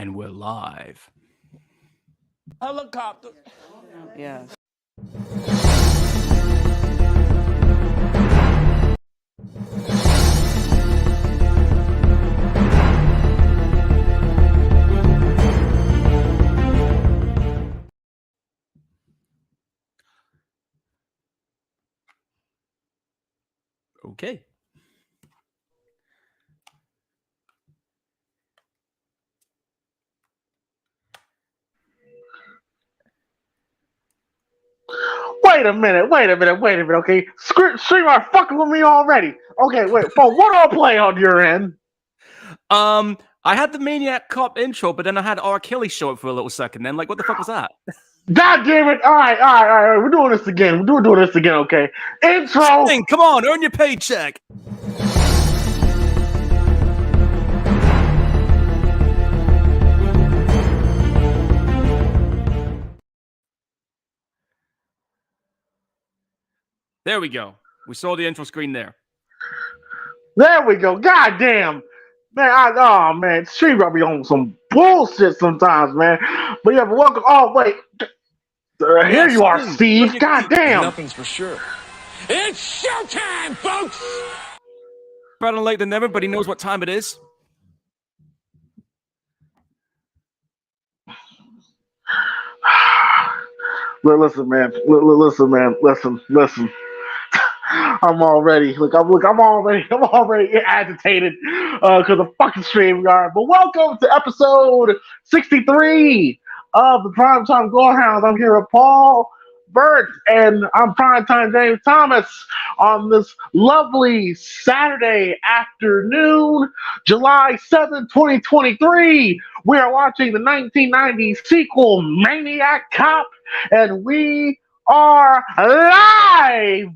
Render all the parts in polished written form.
And we're live. Helicopter. Yeah. Okay. Wait a minute. Okay, stream are fucking with me already. Okay, wait. For what I'll play on your end? I had the Maniac Cop intro, but then I had R. Kelly show up for a little second. Then, like, what the fuck was that? God damn it! All right. We're doing this again. We're doing this again. Okay. Intro. Dang, come on, earn your paycheck. There we go. We saw the intro screen there. There we go. God damn. Man, man, stream got me on some bullshit sometimes, man. But yeah, but welcome. Oh wait, here you are, Steve. God damn. Nothing's for sure. It's showtime, folks. Better late than never, but he knows what time it is. Listen, man. Listen. I'm already agitated because of fucking StreamYard. But welcome to episode 63 of the Primetime Gorehounds. I'm here with Paul Burt and I'm Primetime James Thomas on this lovely Saturday afternoon, July 7th, 2023. We are watching the 1990 sequel Maniac Cop, and we are live.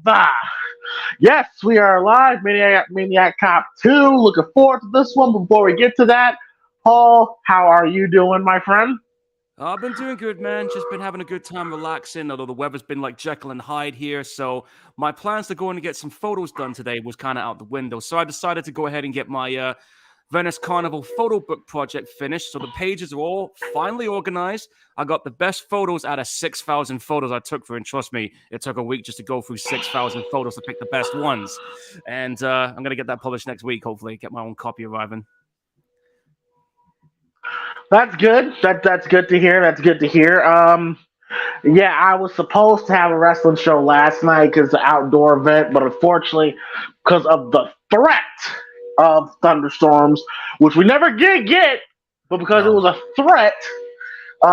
Yes, we are live. Maniac Cop 2. Looking forward to this one. Before we get to that, Paul, how are you doing, my friend? I've been doing good, man. Just been having a good time relaxing, although the weather's been like Jekyll and Hyde here. So my plans to go in and get some photos done today was kind of out the window. So I decided to go ahead and get my Venice Carnival photo book project finished. So the pages are all finally organized. I got the best photos out of 6,000 photos I took for it. And trust me, it took a week just to go through 6,000 photos to pick the best ones. And I'm going to get that published next week, hopefully. Get my own copy arriving. That's good. That's good to hear. Yeah, I was supposed to have a wrestling show last night because it's an outdoor event, but unfortunately, because of the threat of thunderstorms, which we never did get, but because it was a threat,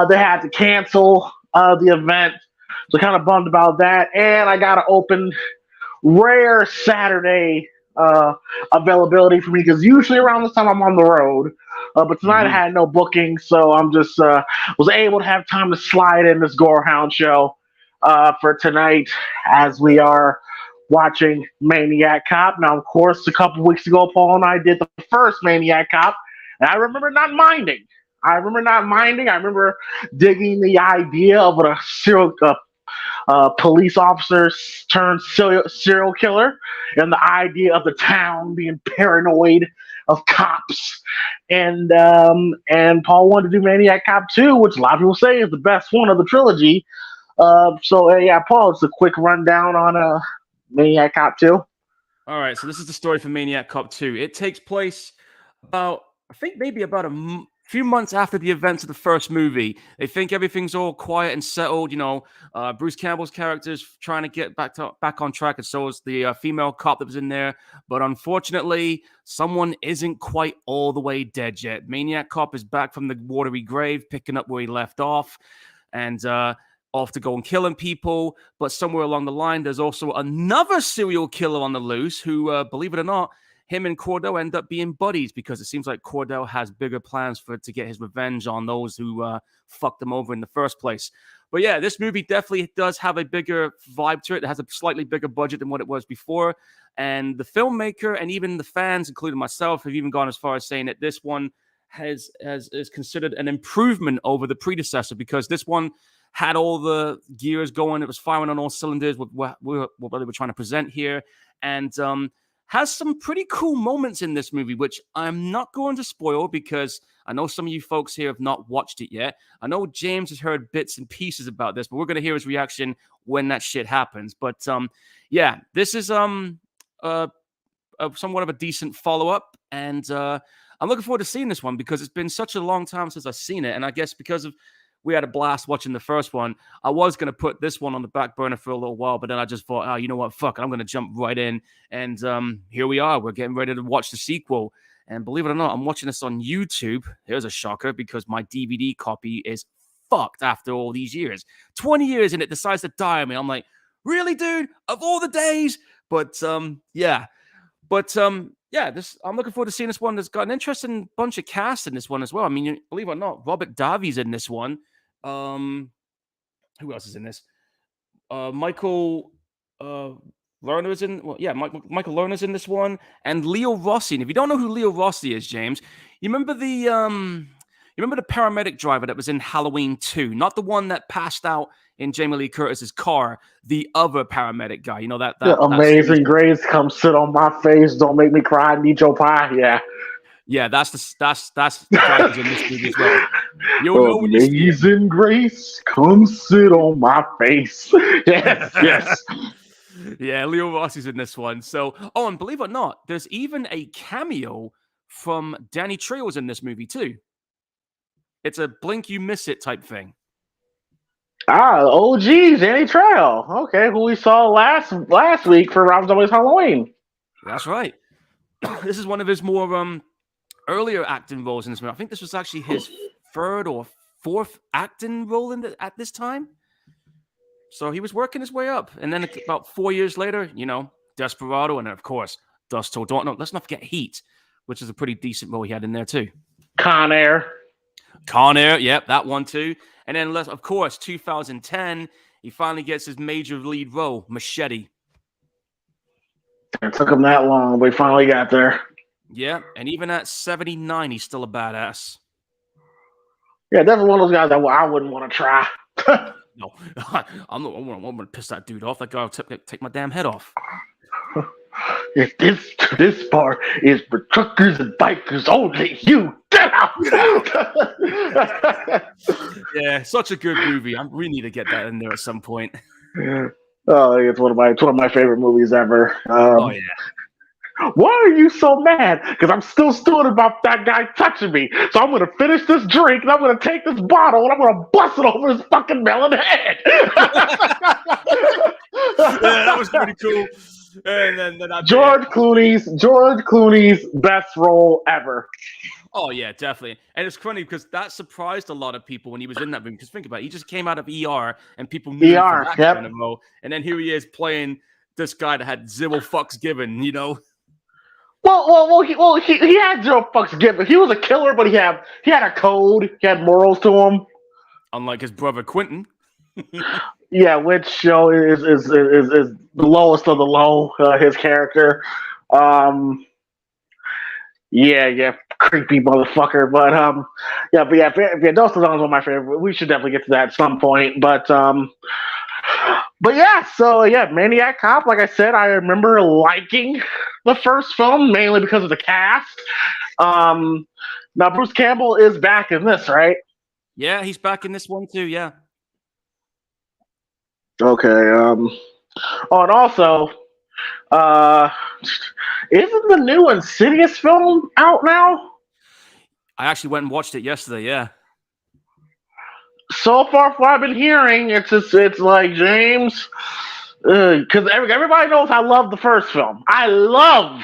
they had to cancel the event. So kind of bummed about that. And I got an open rare Saturday availability for me because usually around this time I'm on the road. But tonight I had no booking, so I'm just was able to have time to slide in this Gorehound show for tonight as we are watching Maniac Cop. Now, of course, a couple weeks ago, Paul and I did the first Maniac Cop, and I remember not minding. I remember digging the idea of a serial police officer turned serial killer, and the idea of the town being paranoid of cops. And Paul wanted to do Maniac Cop 2, which a lot of people say is the best one of the trilogy. Yeah, Paul, it's a quick rundown on Maniac Cop 2. All right, so this is the story for Maniac Cop 2. It takes place about a few months after the events of the first movie. They think everything's all quiet and settled. You know, Bruce Campbell's character is trying to get back on track, and so is the female cop that was in there. But unfortunately, someone isn't quite all the way dead yet. Maniac Cop is back from the watery grave, picking up where he left off, and off to go and killing people. But somewhere along the line, there's also another serial killer on the loose who, believe it or not, him and Cordell end up being buddies because it seems like Cordell has bigger plans to get his revenge on those who fucked him over in the first place. But yeah, this movie definitely does have a bigger vibe to it. It has a slightly bigger budget than what it was before. And the filmmaker and even the fans, including myself, have even gone as far as saying that this one is considered an improvement over the predecessor because this one had all the gears going. It was firing on all cylinders with what they were trying to present here. And has some pretty cool moments in this movie, which I'm not going to spoil because I know some of you folks here have not watched it yet. I know James has heard bits and pieces about this, but we're going to hear his reaction when that shit happens. But yeah, this is somewhat of a decent follow-up, and I'm looking forward to seeing this one because it's been such a long time since I've seen it, and I guess because of we had a blast watching the first one, I was going to put this one on the back burner for a little while, but then I just thought, oh, you know what, fuck it, I'm going to jump right in, and here we are. We're getting ready to watch the sequel, and believe it or not, I'm watching this on YouTube. Here's a shocker because my DVD copy is fucked after all these years. 20 years, and it decides to die on me. I'm like, really, dude? Of all the days? But yeah. But yeah, this I'm looking forward to seeing this one. There's got an interesting bunch of cast in this one as well. I mean, believe it or not, Robert Davi's in this one. Who else is in this? Michael Lerner's in. Well, yeah, Michael Lerner's in this one, and Leo Rossi. And if you don't know who Leo Rossi is, James, you remember the paramedic driver that was in Halloween 2, not the one that passed out in Jamie Lee Curtis's car, the other paramedic guy. You know that Amazing Grace, come sit on my face, don't make me cry, need your pie. Yeah. Yeah, that's the guy who's in this movie as well. You'll know when you see Amazing Grace, come sit on my face. Yes, yes. Yeah, Leo Rossi's in this one. So, oh, and believe it or not, there's even a cameo from Danny Trejo's in this movie too. It's a blink you miss it type thing. OG Danny Trejo. Okay, who we saw last week for Rob Zombie's Halloween. That's right. This is one of his more earlier acting roles in this movie. I think this was actually his third or fourth acting role at this time. So he was working his way up. And then about 4 years later, Desperado, and then, of course, Dusk Till Dawn. No, let's not forget Heat, which is a pretty decent role he had in there too. Con Air, yep, that one too. And then, of course, 2010, he finally gets his major lead role, Machete. It took him that long, but he finally got there. Yeah, and even at 79, he's still a badass. Yeah, definitely one of those guys that I wouldn't want to try. No, I'm going to piss that dude off. That guy will take my damn head off. If this part is for truckers and bikers only, you get out. Yeah, such a good movie. We need to get that in there at some point. Oh, it's one of my favorite movies ever. Oh yeah. Why are you so mad? Because I'm still stewing about that guy touching me. So I'm going to finish this drink, and I'm going to take this bottle, and I'm going to bust it over his fucking melon head. Yeah, that was pretty cool. And then George Clooney's best role ever. Oh yeah, definitely. And it's funny because that surprised a lot of people when he was in that movie. Because think about it, he just came out of ER, and people knew him from that kind of role. And then here he is playing this guy that had zero fucks given. Well, he had zero fucks given. He was a killer, but he had a code. He had morals to him. Unlike his brother Quentin. Yeah, which is the lowest of the low. His character. Yeah, creepy motherfucker. But those are one of my favorite. We should definitely get to that at some point. But yeah, so yeah, Maniac Cop. Like I said, I remember liking the first film mainly because of the cast. Now Bruce Campbell is back in this, right? Yeah, he's back in this one too. Yeah. Okay. Oh, and also, isn't the new Insidious film out now? I actually went and watched it yesterday. Yeah. So far, from what I've been hearing, it's like James, because everybody knows I love the first film. I love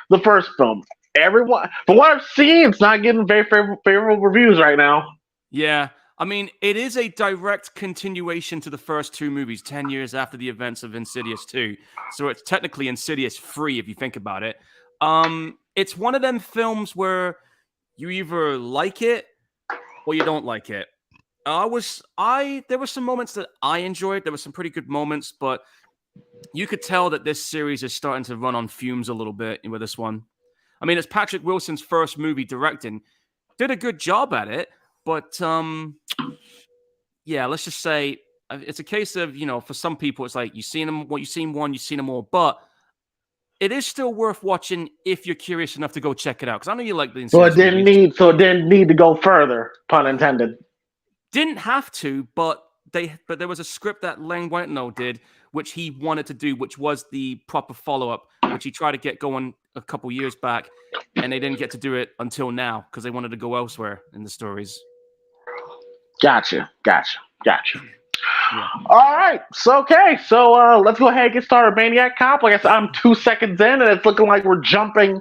the first film. Everyone, from what I've seen, it's not getting very favorable reviews right now. Yeah. I mean, it is a direct continuation to the first two movies, 10 years after the events of Insidious 2. So it's technically Insidious 3 if you think about it. It's one of them films where you either like it or you don't like it. There were some moments that I enjoyed. There were some pretty good moments, but you could tell that this series is starting to run on fumes a little bit with this one. I mean, it's Patrick Wilson's first movie directing. Did a good job at it. But, yeah, let's just say it's a case of, for some people, it's like you've seen them, you've seen one, you've seen them all. But it is still worth watching if you're curious enough to go check it out. Because I know you like the So Insidious movies. it didn't need to go further, pun intended. Didn't have to, but there was a script that Len Whitenow did, which he wanted to do, which was the proper follow-up, which he tried to get going a couple years back, and they didn't get to do it until now because they wanted to go elsewhere in the stories. Gotcha. Yeah. All right. So let's go ahead and get started. Maniac Cop. Like I said, I'm 2 seconds in, and it's looking like we're jumping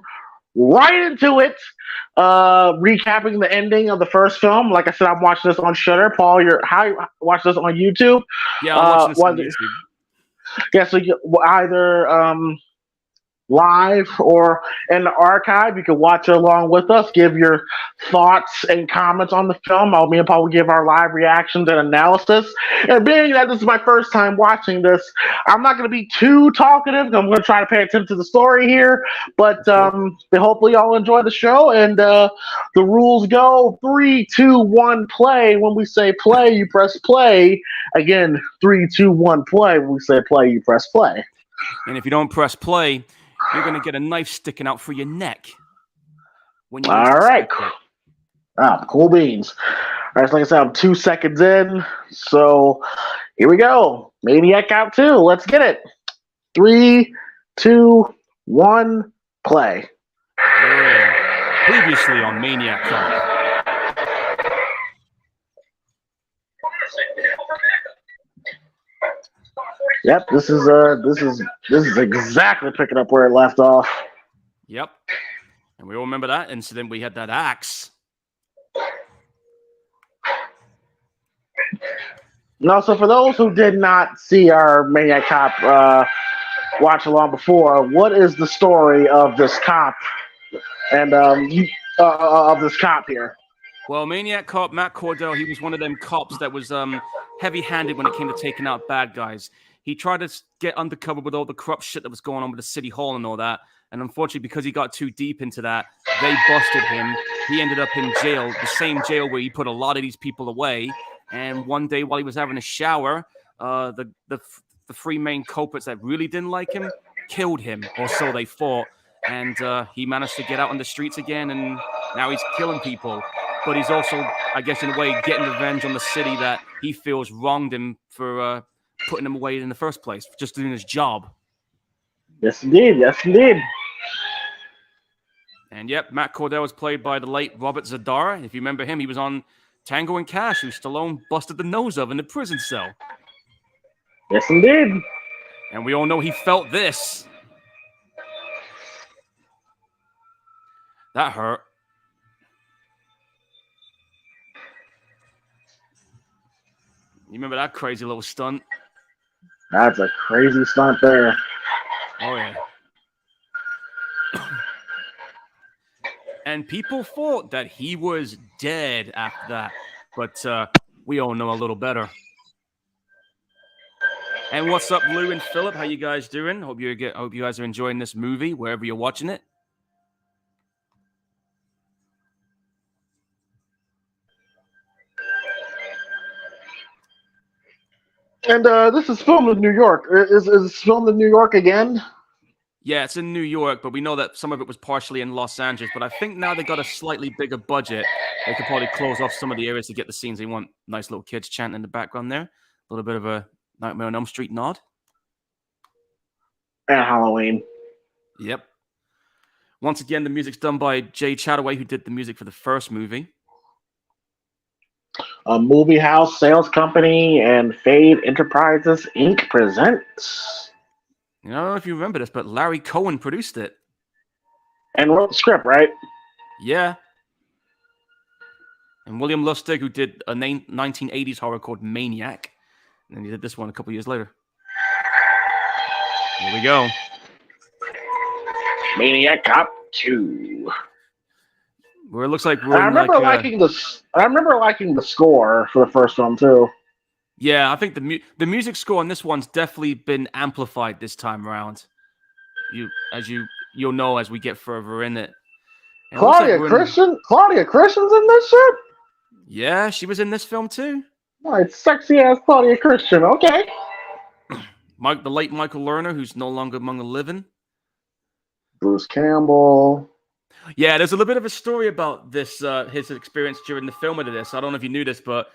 right into it. Recapping the ending of the first film. Like I said, I'm watching this on Shudder. Paul, you watch this on YouTube? Yeah, I'm watching this on YouTube. Yeah, so you either live or in the archive, you can watch it along with us, give your thoughts and comments on the film. Me and Paul will give our live reactions and analysis. And being that this is my first time watching this, I'm not going to be too talkative. I'm going to try to pay attention to the story here, but hopefully y'all enjoy the show. And the rules go 3, 2, 1, play. When we say play, you press play. Again, 3, 2, 1, play. When we say play, you press play. And if you don't press play, you're going to get a knife sticking out through your neck. All right. Cool beans. All right, so like I said, I'm 2 seconds in. So here we go. Maniac Cop 2. Let's get it. 3, 2, 1, play. Previously on Maniac Cop. Yep, this is exactly picking up where it left off. Yep. And we all remember that incident. We had that axe. No, so for those who did not see our Maniac Cop watch along before, what is the story of this cop and of this cop here? Well, Maniac Cop, Matt Cordell, he was one of them cops that was heavy-handed when it came to taking out bad guys. He tried to get undercover with all the corrupt shit that was going on with the city hall and all that. And unfortunately, because he got too deep into that, they busted him. He ended up in jail, the same jail where he put a lot of these people away. And one day while he was having a shower, the three main culprits that really didn't like him killed him, or so they thought. And he managed to get out on the streets again, and now he's killing people. But he's also, I guess, in a way, getting revenge on the city that he feels wronged him for putting him away in the first place, for just doing his job. Yes, indeed. Yes, indeed. And yep, Matt Cordell was played by the late Robert Zadara. If you remember him, he was on Tango and Cash, who Stallone busted the nose of in the prison cell. Yes, indeed. And we all know he felt this. That hurt. You remember that crazy little stunt? That's a crazy stunt there. Oh, yeah. And people thought that he was dead after that. But we all know a little better. And what's up, Lou and Philip? How you guys doing? Hope you guys are enjoying this movie, wherever you're watching it. And this is filmed in New York. Is this filmed in New York again? Yeah, it's in New York, but we know that some of it was partially in Los Angeles. But I think now they got a slightly bigger budget. They could probably close off some of the areas to get the scenes they want. Nice little kids chanting in the background there. A little bit of a Nightmare on Elm Street nod. And Halloween. Yep. Once again, the music's done by Jay Chataway, who did the music for the first movie. A movie house, sales company, and Fade Enterprises, Inc. presents. I don't know if you remember this, but Larry Cohen produced it. And wrote the script, right? Yeah. And William Lustig, who did a 1980s horror called Maniac. And then he did this one a couple years later. Here we go. Maniac Cop 2. Where it looks like I remember liking the score for the first one too. Yeah, I think the music score on this one's definitely been amplified this time around. You'll know as we get further in it. And Claudia Christian's in this shit? Yeah, she was in this film too. Right, sexy ass Claudia Christian. Okay. The late Michael Lerner, who's no longer among the living. Bruce Campbell. Yeah, there's a little bit of a story about this, his experience during the filming of this. I don't know if you knew this, but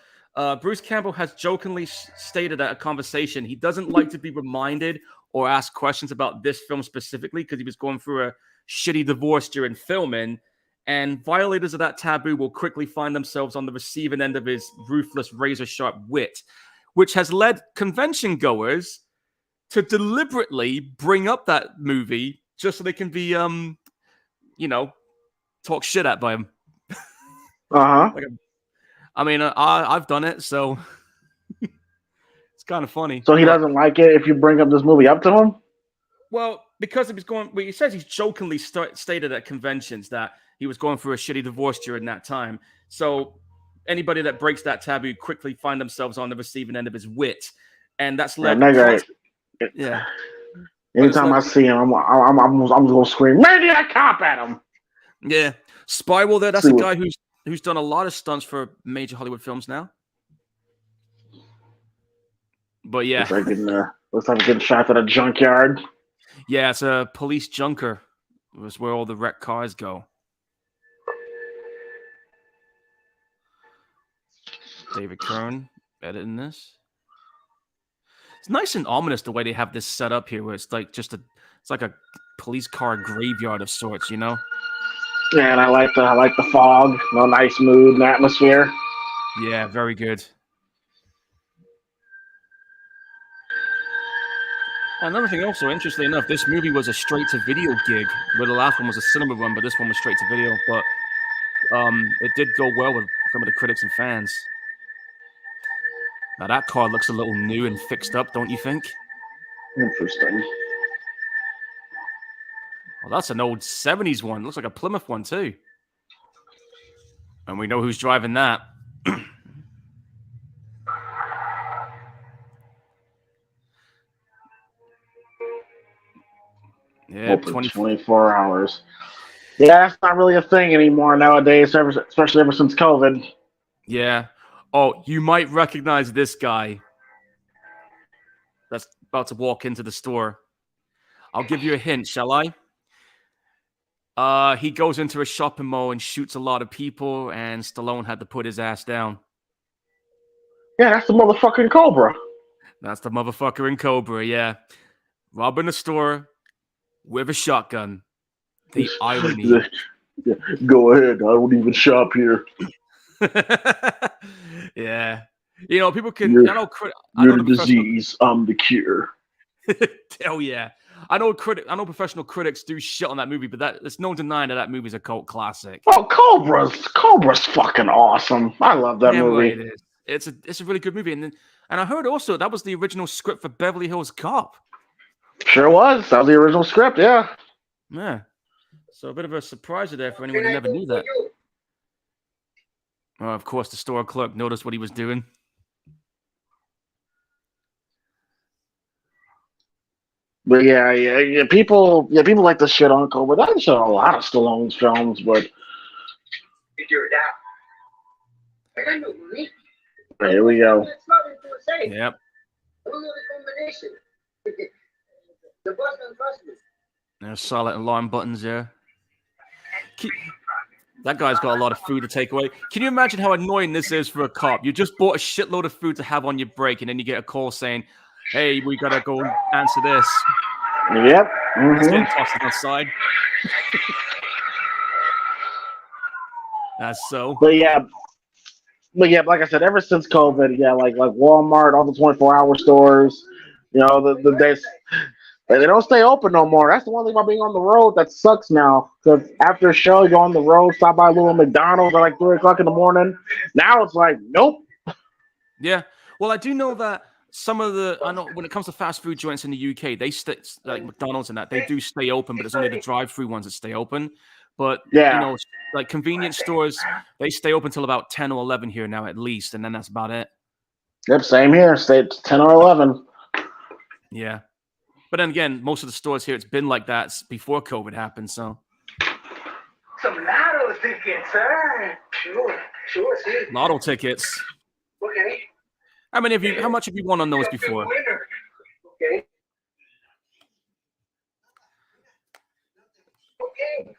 Bruce Campbell has jokingly stated at a conversation he doesn't like to be reminded or asked questions about this film specifically because he was going through a shitty divorce during filming. And violators of that taboo will quickly find themselves on the receiving end of his ruthless, razor sharp wit, which has led convention goers to deliberately bring up that movie just so they can be, talk shit at by him. Like, I mean, I've done it, so it's kind of funny. So he But, doesn't like it if you bring up this movie up to him? well, because he was going, well, he says he's jokingly stated at conventions that he was going through a shitty divorce during that time. So anybody that breaks that taboo quickly find themselves on the receiving end of his wit, and that's led. Yeah. Anytime I see him, I'm just gonna scream "Maniac Cop" at him. Yeah, Spiral there. That's a guy who's done a lot of stunts for major Hollywood films now. But yeah, looks like getting shot at a junkyard. Yeah, it's a police junker. It's where all the wrecked cars go. David Kern editing this. It's nice and ominous the way they have this set up here, where it's like it's like a police car graveyard of sorts, you know? Yeah, and I like the fog. No, nice mood and atmosphere. Yeah, very good. Another thing also, interestingly enough, this movie was a straight-to-video gig, where the last one was a cinema run, but this one was straight-to-video. But it did go well with some of the critics and fans. Now, that car looks a little new and fixed up, don't you think? Interesting. Well, that's an old 70s one. Looks like a Plymouth one, too. And we know who's driving that. Yeah, 24 hours. Yeah, that's not really a thing anymore nowadays, especially ever since COVID. Yeah. Oh, you might recognize this guy that's about to walk into the store. I'll give you a hint, shall I? He goes into a shopping mall and shoots a lot of people, and Stallone had to put his ass down. Yeah, that's the motherfucking Cobra. That's the motherfucker in Cobra, yeah. Robbing a store with a shotgun. The irony. Yeah, go ahead. I don't even shop here. Yeah. You know, people can... You're the disease. I'm the cure. Hell yeah. I know professional critics do shit on that movie, but there's no denying that movie's a cult classic. Oh, Cobra's fucking awesome. I love that movie. It is. It's a really good movie. And I heard also that was the original script for Beverly Hills Cop. Sure was. That was the original script, yeah. Yeah. So a bit of a surprise there for anyone who never knew that. Of course, the store clerk noticed what he was doing. But yeah. People like to shit on Cobra. That shit on a lot of Stallone's films, but here we go. Yep. There's silent alarm buttons there. That guy's got a lot of food to take away. Can you imagine how annoying this is for a cop? You just bought a shitload of food to have on your break, and then you get a call saying, "Hey, we gotta go answer this." Yep. Mm-hmm. It's getting tossed outside. That's so. But yeah, like I said, ever since COVID, like Walmart, all the 24-hour stores, the days. They don't stay open no more. That's the one thing about being on the road that sucks now. Because after a show, you go on the road, stop by a little McDonald's at like 3 o'clock in the morning. Now it's like, nope. Yeah. Well, I do know that I know when it comes to fast food joints in the UK, they stay, like McDonald's and that, they do stay open, but it's only the drive-through ones that stay open. But, like convenience stores, they stay open till about 10 or 11 here now at least, and then that's about it. Yep, same here. Stay 10 or 11. Yeah. But then again, most of the stores here, it's been like that before COVID happened, so. Some lotto tickets, huh? Sure, see. Lotto tickets. Okay. How much have you won on those before? Okay. okay.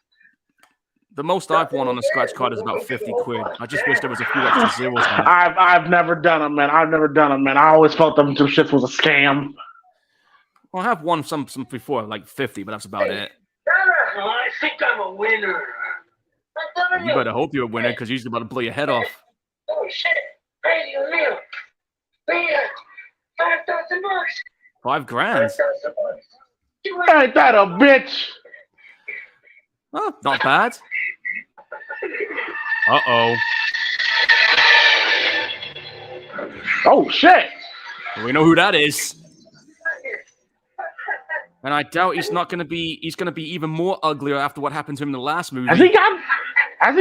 The most I've won on a scratch card is about 50 quid. I just wish there was a few extra zeros on it. I've never done them, man. I always felt them shits was a scam. Well, I have won some before, like 50, but that's about it. I think I'm a winner. You better hope you're a winner, because you're usually about to blow your head off. Oh shit! Hey, you live. Hey, $5,000. $5,000. Ain't that a bitch? Oh, not bad. Uh-oh. Oh shit! We know who that is. And I doubt he's gonna be even more uglier after what happened to him in the last movie. Has he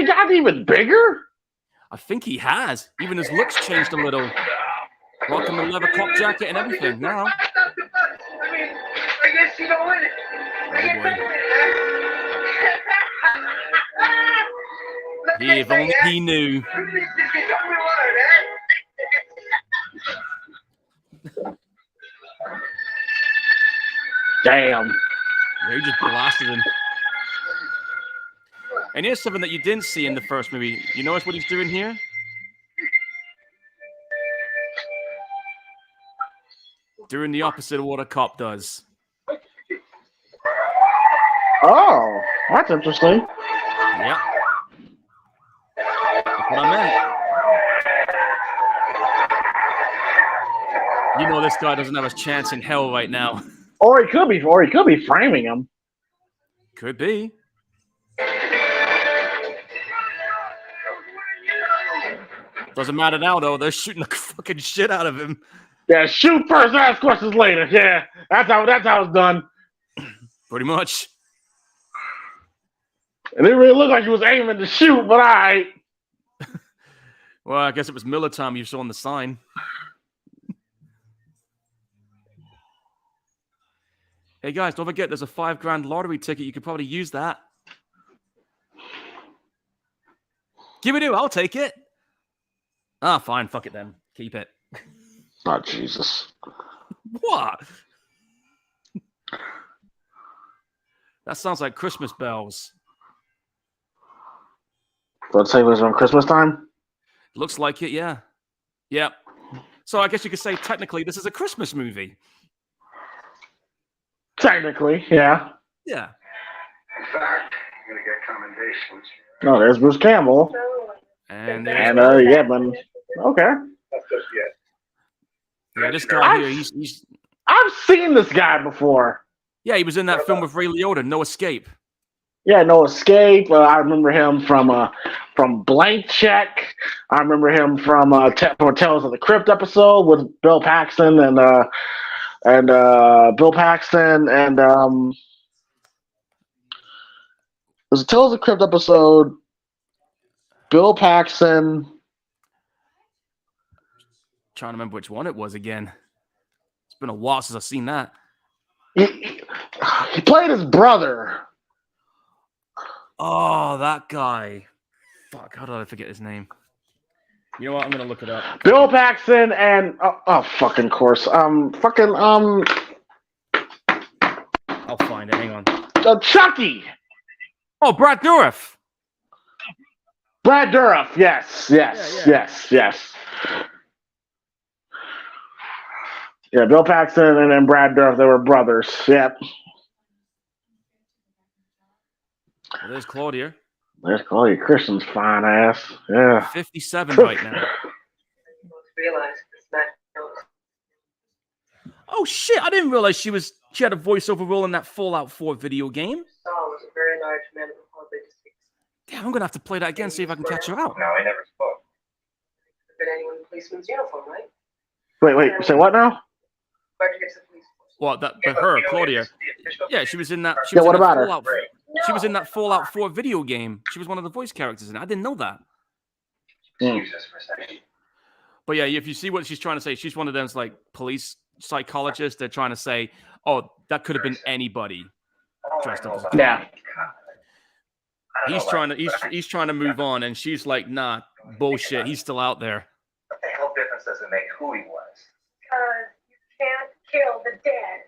gotten even bigger? I think he has. Even his looks changed a little. Rocking the leather cop jacket and everything now. I guess you don't win it. If only he knew. Damn. Yeah, he just blasted him. And here's something that you didn't see in the first movie. You notice what he's doing here? Doing the opposite of what a cop does. Oh, that's interesting. Yeah. That's what I meant. You know this guy doesn't have a chance in hell right now. Or he could be framing him. Could be. Doesn't matter now, though. They're shooting the fucking shit out of him. Yeah, shoot first, ask questions later. Yeah, that's how it's done. Pretty much. It didn't really look like he was aiming to shoot, but all right. Well, I guess it was Miller time you saw on the sign. Hey, guys, don't forget there's a $5,000 lottery ticket. You could probably use that. Give it to, I'll take it. Ah, fine. Fuck it then. Keep it. Oh, Jesus. What? That sounds like Christmas bells. Let's say it was on Christmas time? Looks like it, yeah. Yep. So I guess you could say technically this is a Christmas movie. Technically, yeah. Yeah. In fact, I'm gonna get commendations. No, there's Bruce Campbell. And Yeah, but okay. That's just yet. Yeah, this guy here, he's I've seen this guy before. yeah, he was in that film with Ray Liotta, No Escape. Yeah, No Escape. I remember him from Blank Check. I remember him from Tales of the Crypt episode with Bill Paxton and there's a Tales of the Crypt episode. Bill Paxton. Trying to remember which one it was again. It's been a while since I've seen that. He played his brother. Oh, that guy. Fuck, how did I forget his name? You know what? I'm gonna look it up. Bill Paxton and fucking course. I'll find it. Hang on. Chucky. Oh, Brad Dourif. Brad Dourif. Yes. Yeah, Bill Paxton and then Brad Dourif, they were brothers. Yep. Well, there's Claudia. There's Claudia Christian's fine ass. Yeah. 57 right now. Oh shit! I didn't realize she had a voiceover role in that Fallout 4 video game. Damn, I'm gonna have to play that again, see if I can catch her out. No, I never spoke. Been anyone in policeman's uniform, right? Wait. Say what now? Where'd you get to the police force? Well, but her, Claudia. Yeah, she was in that. She Yeah, was what in that about her? Fallout, She was in that Fallout 4 video game. She was one of the voice characters in it. I didn't know that. Excuse us for a second. But yeah, if you see what she's trying to say, she's one of those like police psychologists. They're trying to say, "Oh, that could have been anybody dressed up as a cop." Yeah. He's trying to move on, and she's like, "Nah, bullshit. He's still out there." What the hell difference does it make who he was? Because you can't kill the dead.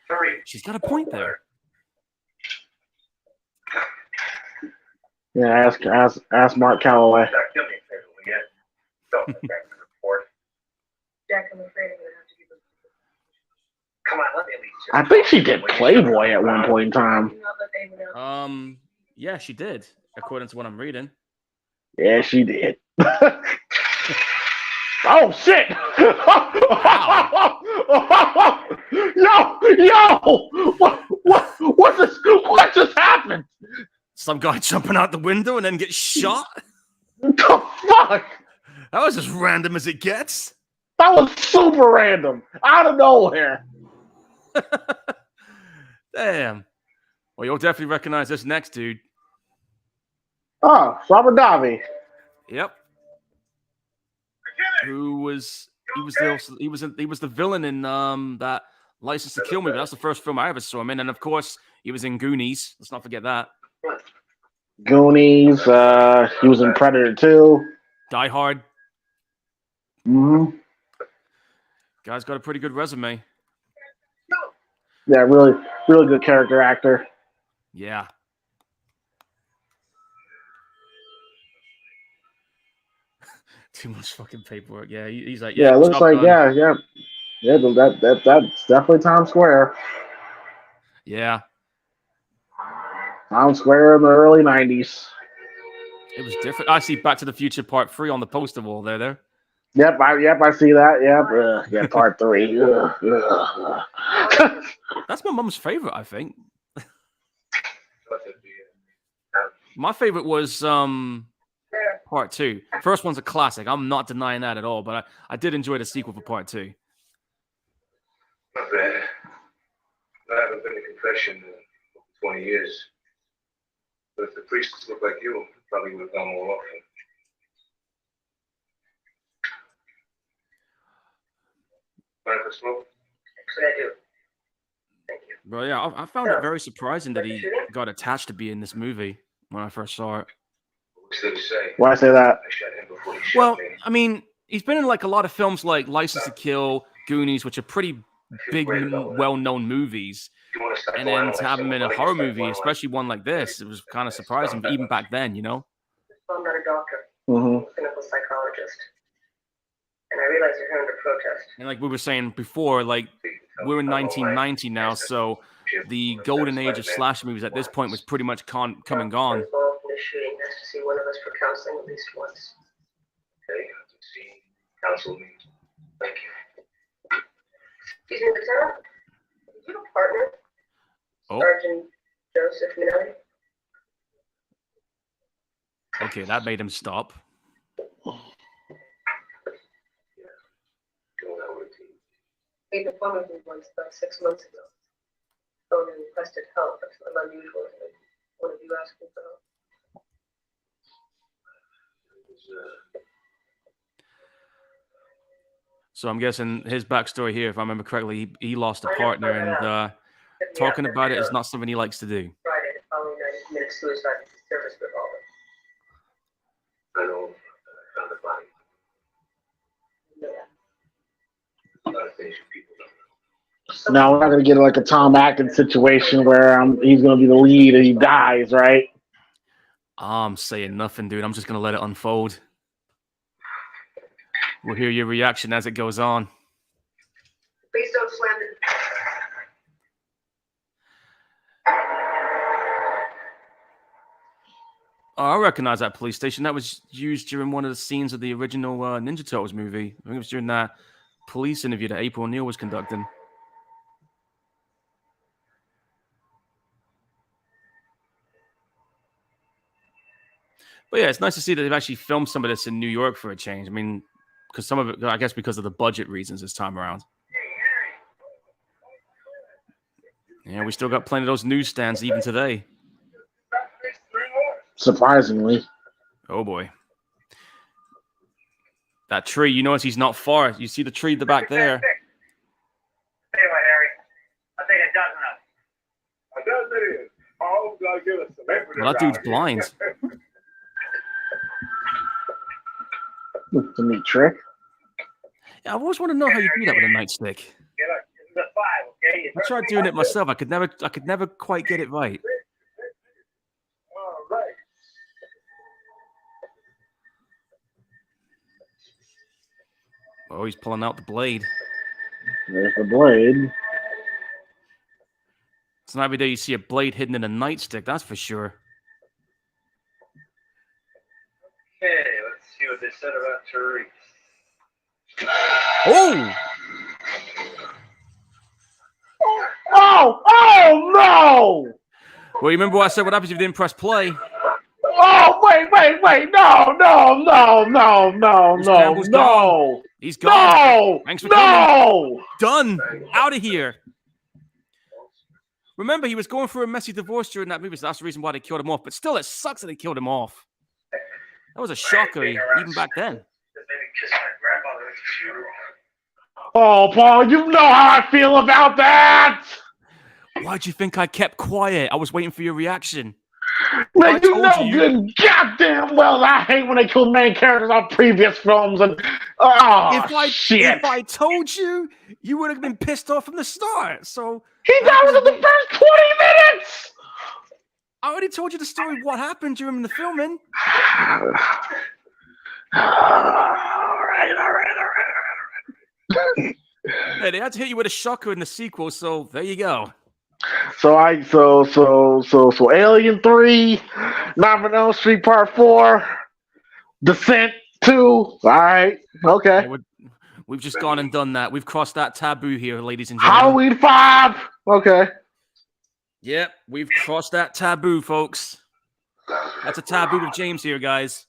3. She's got a point there. Yeah, ask Mark Calloway. Doc, do me a favor, will you? Don't look back the report. Jack, I'm afraid I'm gonna have to give him. Come on, let me at least just I think she did Will you Playboy shut at up? one point in time. Do not let anyone else. Yeah, she did, according to what I'm reading. Yeah, she did. Oh shit! Yo! What just happened? Some guy jumping out the window and then get shot? What the fuck? That was as random as it gets. That was super random, out of nowhere. Damn. Well, you'll definitely recognize this next dude. Oh, Sabadavi. Yep. Who was he was the villain in that License to Kill movie. That's the first film I ever saw him in, and of course he was in Goonies. Let's not forget that. Goonies. He was in Predator 2. Die Hard. Mm-hmm. Guy's got a pretty good resume. Yeah, really good character actor. Yeah. Too much fucking paperwork. Yeah, he's like, Yeah, it looks like done. yeah. That's definitely Times Square. Yeah. Times Square in the early '90s. It was different. I see Back to the Future Part 3 on the poster wall there. Yep, I see that. Yep, yeah, Part 3. That's my mum's favorite, I think. My favorite was Part 2. First one's a classic. I'm not denying that at all, but I did enjoy the sequel for Part 2. Not bad. I haven't been to confession in 20 years. But if the priests look like you, probably would have gone more often. Mind if I smoke? Actually, I do. Thank you. But yeah, I found it very surprising that he got attached to be in this movie when I first saw it. What's there to say? Why I say that? I shot him before he shot Well, me. I mean, he's been in like a lot of films like License to Kill, Goonies, which are pretty big, well-known movies. And then to have him in a horror movie, especially one like this, it was kind of surprising, even back then, you know? I'm not a doctor. Mm-hmm. I'm a clinical psychologist. And I realize you're here under protest. And like we were saying before, like we're in 1990 now, so the golden age of slasher movies at this point was pretty much come and gone. Involved in this shooting has to see one of us for counseling at least once. Okay, see, counsel me. Thank you. Excuse me, Lieutenant. Did you have a partner? Oh. Sergeant Joseph Minelli? Okay, that made him stop. Made an appointment with me once about 6 months ago. Phone and requested help. That's not unusual. One of you asking for help. So I'm guessing his backstory here, if I remember correctly, he lost a partner, and talking about it is not something he likes to do. Friday, the following night, he committed suicide with his service revolver. I know. I found the body. Yeah. A lot of things people don't know. Now we're not gonna get like a Tom Atkins situation where he's gonna be the lead and he dies, right? I'm saying nothing, dude. I'm just gonna let it unfold. We'll hear your reaction as it goes on. Please don't slam it. Oh, I recognize that police station. That was used during one of the scenes of the original Ninja Turtles movie. I think it was during that police interview that April O'Neil was conducting. But yeah, it's nice to see that they've actually filmed some of this in New York for a change. I mean, because some of it, I guess, because of the budget reasons this time around. Yeah, we still got plenty of those newsstands even today. Surprisingly. Oh boy. That tree, you notice he's not far. You see the tree in the back there. Anyway, Harry, I think a dozen of them. A dozen is. Oh, gotta give us some effort. Well, that dude's blind. It's a neat trick. Yeah, I've always wanted to know how you do that with a nightstick. It's a 5, okay? I tried doing it myself. I could never quite get it right. All right. Oh, he's pulling out the blade. There's the blade. It's not every day you see a blade hidden in a nightstick, that's for sure. Okay, let's see what they said about Therese. Oh! Oh no! Well, you remember what I said? What happens if you didn't press play? Oh, wait. No. He's gone. No. Thanks for No. Done. Out of here. Remember, he was going through a messy divorce during that movie, so that's the reason why they killed him off. But still, it sucks that they killed him off. That was a shocker, even back then. Oh, Paul, you know how I feel about that. Why'd you think I kept quiet? I was waiting for your reaction. Man, you know good goddamn well I hate when they kill main characters on previous films. And shit. If I told you, you would have been pissed off from the start. So he died within the first 20 minutes. I already told you the story. What happened during the filming? All right. Hey, they had to hit you with a shocker in the sequel, so there you go. So Alien 3, Nightmare on Elm Street Part 4, Descent 2. All right, okay. Hey, we've just gone and done that. We've crossed that taboo here, ladies and gentlemen. Halloween 5. Okay. Yep, we've crossed that taboo, folks. That's a taboo with James here, guys.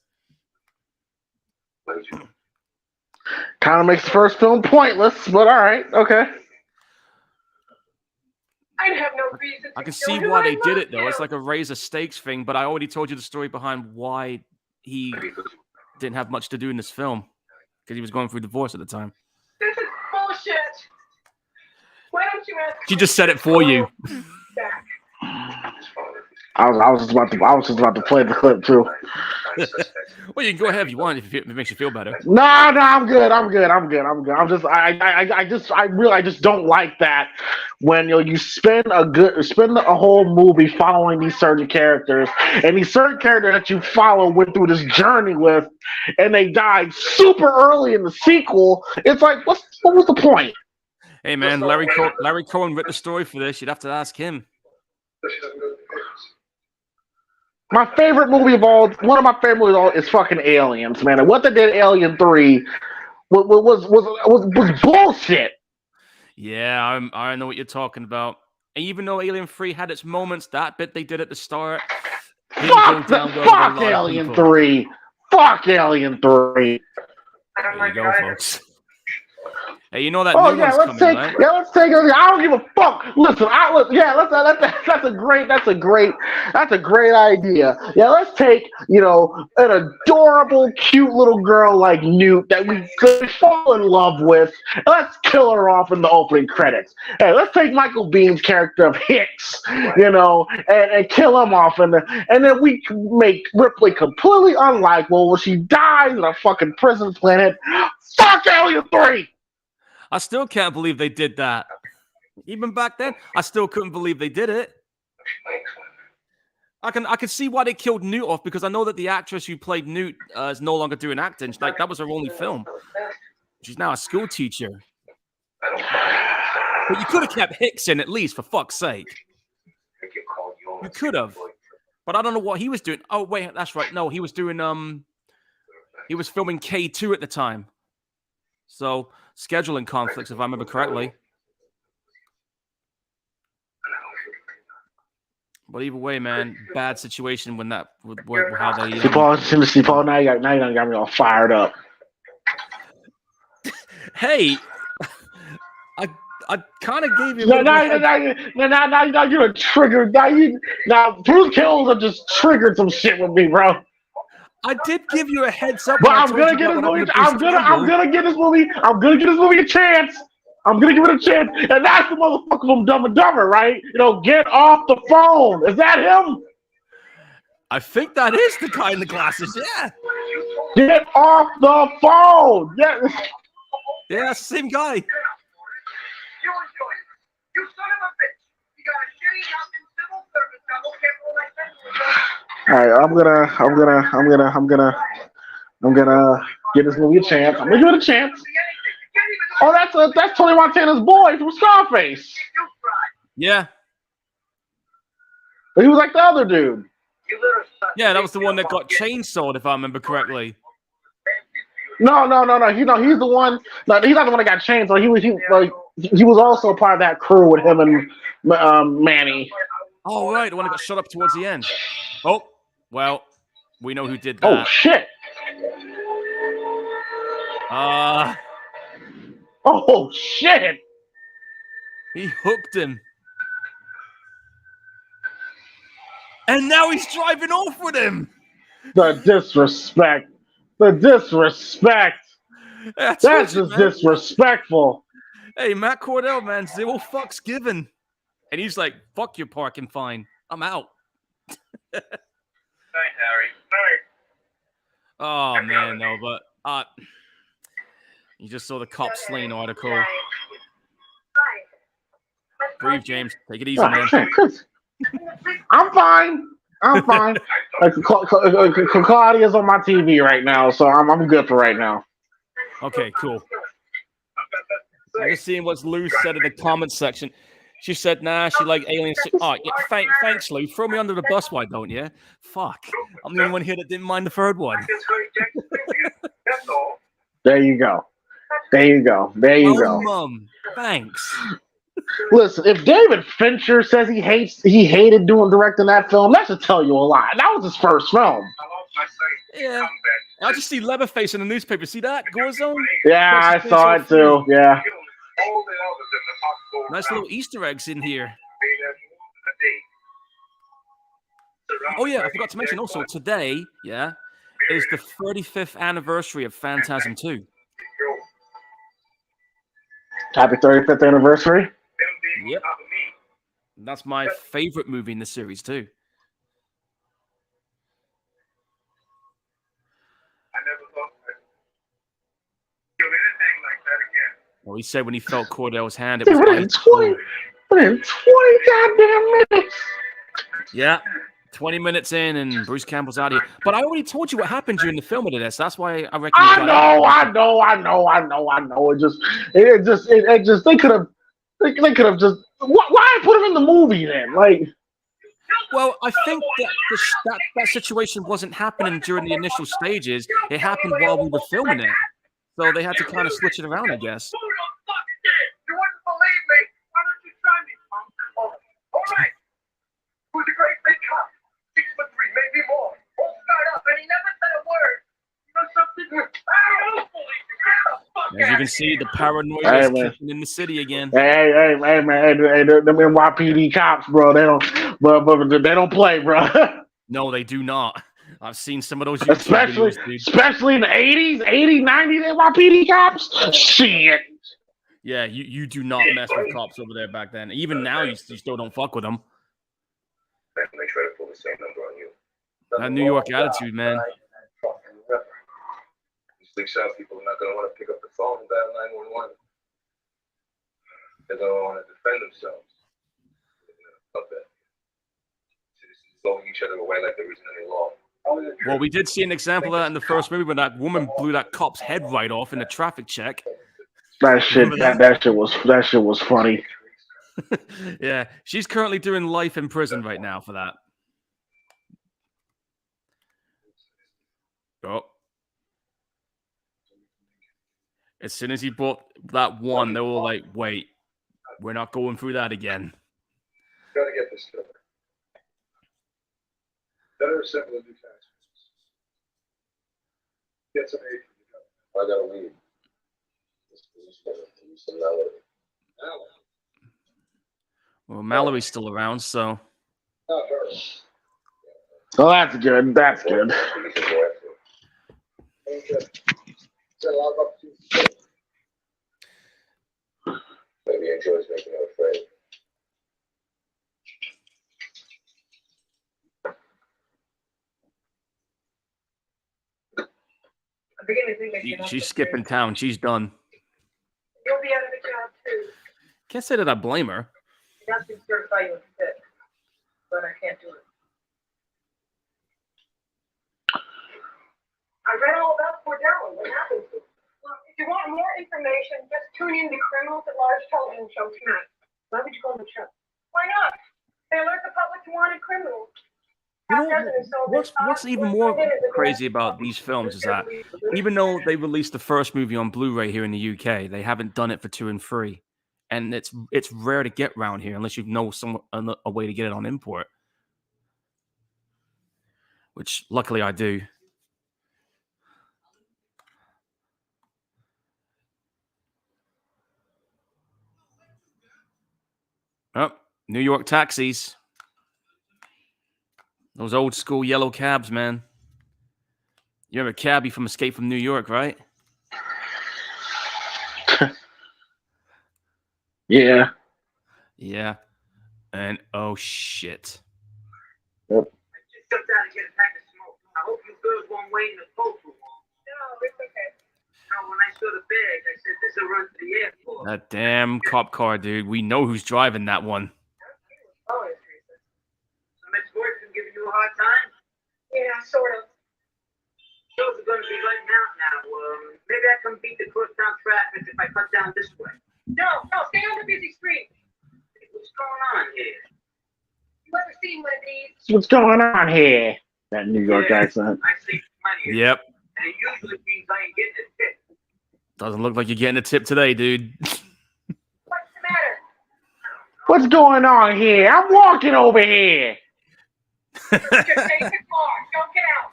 Kind of makes the first film pointless, but all right, okay. I'd have no reason to I can kill see you. why I they did love it, though. you. It's like a raise the stakes thing, but I already told you the story behind why he didn't have much to do in this film, because he was going through divorce at the time. This is bullshit. Why don't you ask? She just said it for you. Back. I was just about to play the clip too. Well, you can go ahead if you want, if it makes you feel better. No, I'm good. I just don't like that when you spend a whole movie following these certain characters, and these certain characters that you follow went through this journey with, and they died super early in the sequel. It's like, what was the point? Hey man, Larry Cohen wrote the story for this. You'd have to ask him. One of my favorite movies of all is fucking Aliens, man. And what they did in Alien 3 was bullshit. Yeah, I know what you're talking about. And even though Alien 3 had its moments, that bit they did at the start. Fuck Alien 3. Fuck Alien 3. There you go, folks. Hey, you know that Oh new yeah, one's coming, right? let's take it. I don't give a fuck. Listen, that's a great idea. Yeah, let's take an adorable, cute little girl like Newt that we could fall in love with. And let's kill her off in the opening credits. Hey, let's take Michael Bihn's character of Hicks, and kill him off, and then we make Ripley completely unlikable when she dies in a fucking prison planet. Fuck Alien 3. I still can't believe they did that. Even back then, I still couldn't believe they did it. I can see why they killed Newt off, because I know that the actress who played Newt is no longer doing acting. Like, that was her only film. She's now a school teacher. But you could have kept Hicks in at least, for fuck's sake. You could have. But I don't know what he was doing. Oh wait, that's right. No, he was doing he was filming K2 at the time. So scheduling conflicts, if I remember correctly. But either way, man, bad situation when that with how they. See, Paul, now you done got me all fired up. Hey, I kind of gave you. Now you're triggered. Now Bruce Kills have just triggered some shit with me, bro. I did give you a heads up. But I'm gonna get this movie. I'm gonna get this movie. I'm gonna give this movie a chance. I'm gonna give it a chance. And that's the motherfucker from Dumb and Dumber, right? Get off the phone. Is that him? I think that is the guy in the glasses. Yeah. Get off the phone. Yeah. Yeah, that's the same guy. You son of a bitch. You got a shitty job in civil service. Now go get all my sentences. All right, I'm gonna give this movie a chance. I'm gonna give it a chance. Oh, that's Tony Montana's boy from Scarface. Yeah. He was like the other dude. Yeah, that was the one that got chainsawed, if I remember correctly. No. He's the one. No, he's not the one that got chained. So he was also part of that crew with him and Manny. Oh, right, the one that got shot up towards the end. Oh, well, we know who did Oh that. shit! Oh shit! He hooked him. And now he's driving off with him. The disrespect. That's just disrespectful. Hey, Matt Cordell, man, 0 fucks given. And he's like, fuck your parking fine. I'm out. Night, Harry. Night. Oh, man, no, but you just saw the cop slain article. Breathe, James. Take it easy, man. I'm fine. Like, Claudia's on my TV right now, so I'm good for right now. Okay, cool. I'm just seeing what Lou said in the comments section. She said, nah, she like aliens. Oh, yeah, thanks, Lou. Throw me under the bus, why don't you? Fuck. I'm the only one here that didn't mind the third one. There you go. Mum. Thanks. Listen, if David Fincher says he hated directing that film, that should tell you a lot. That was his first film. Yeah. I just see Leatherface in the newspaper. See that? Gorezone? Yeah, I saw it too. Yeah. Nice little Easter eggs in here. Oh, yeah, I forgot to mention also, today, is the 35th anniversary of Phantasm 2. Happy 35th anniversary. Yep. That's my favorite movie in the series, too. Well, he said when he felt Cordell's hand, it was within 20 goddamn minutes. Yeah. 20 minminutes in, and Bruce Campbell's out of here. But I already told you what happened during the filming of this. That's why I reckon. I know. It just they could have just. Why put him in the movie then? Like. Well, I think that situation wasn't happening during the initial stages. It happened while we were filming it, so they had to kind of switch it around, I guess. Who the fuck did? You wouldn't believe me. Why don't you try me, punk? All right. Who's a great big cop? 6'3", maybe more. All scarred up, and he never said a word. You know something? I don't believe you. Get the fuck As you can see, the paranoia is kicking in the city again. Hey, man, them NYPD cops, bro. They don't play, bro. No, they do not. I've seen some of those especially in the 80s, 90s NYPD cops. Shit. Yeah, you do not mess with cops over there back then. Even now, you still don't fuck with them. They try to pull the same number on you. That New York attitude, man. These big South people are not going to want to pick up the phone and dial 911. They're going to want to defend themselves. Love that. Citizens throwing each other away like there isn't any law. Well, we did see an example of that in the first movie when that woman blew that cop's head right off in a traffic check. That shit was funny. Yeah, she's currently doing life in prison right now for that. Oh. As soon as he bought that one, they were like, wait, we're not going through that again. Gotta get this covered. Better assemble a new tax business. Get some aid from the government. I gotta leave. This position to use some Mallory. Well, Mallory's still around, so. Not her. Oh, that's good. That's good. Maybe he enjoys making her afraid. I'm beginning to think that you're not She's skipping town. She's done. You'll be out of the job too. Can't say that I blame her. I have to certify you as fit, but I can't do it. I read all about Cordell and what happened to him. Well, if you want more information, just tune in to Criminals at Large television show tonight. Why would you go on the show? Why not? They alert the public to wanted criminals. You know, what's even more crazy about these films is that even though they released the first movie on Blu-ray here in the UK, they haven't done it for 2 and 3, and it's rare to get around here unless you know a way to get it on import, which luckily I do. Oh, New York taxis. Those old school yellow cabs, man. You remember Cabby from Escape from New York, right? Yeah. Yeah. And oh shit. Yep. I just jumped out to get a pack of smoke. I hope you girls won't wait in the cold for long. No, it's okay. No, when I saw the bag, I said, this will run to the airport. That damn cop car, dude. We know who's driving that one. Oh, it's Teresa. Some ex-boyfriend giving you a hard time? Yeah, sort of. Shows are going to be letting out now. Maybe I can beat the crosstown traffic if I cut down this way. No, stay on the busy street. Hey, what's going on here? You ever seen one of these? What's going on here? That New York accent. I see plenty of Yep. and it usually means I ain't getting a tip. Doesn't look like you're getting a tip today, dude. What's the matter? What's going on here? I'm walking over here. Just take the car. Don't get out.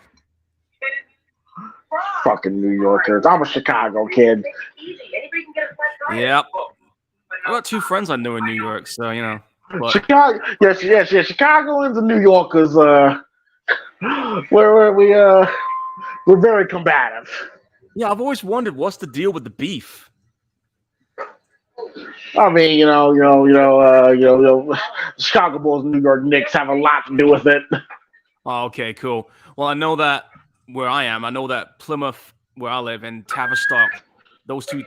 Fucking New Yorkers. I'm a Chicago kid. Make it easy. Anybody can get a flat tire. Yep. I got 2 friends I know in New York, so you know. But Chicago, yes. Chicagoans and New Yorkers, we're very combative. yeah, I've always wondered what's the deal with the beef. I mean, Chicago Bulls and New York Knicks have a lot to do with it. Oh, okay, cool. Well, I know that where I am, I know that Plymouth, where I live, and Tavistock, those two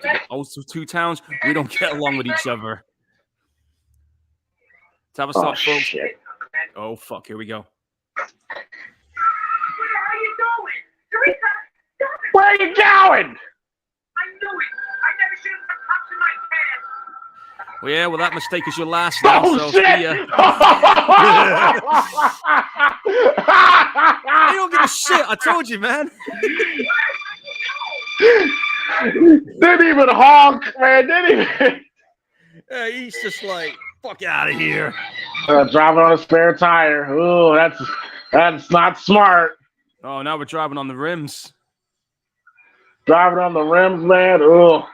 towns, we don't get along with each other. Tavistock, Oh folks. shit! Oh fuck, here we go. Where are you going? Teresa, stop it. Where are you going? I knew it. I never should have put cops in my pants. Well, yeah, well, that mistake is your last now, Oh so shit! see ya. You don't give a shit. I told you, man. Didn't even honk, man. Didn't even. Yeah, he's just like, fuck out of here. Driving on a spare tire. Oh, that's not smart. Oh, now we're driving on the rims. Driving on the rims, man. Oh,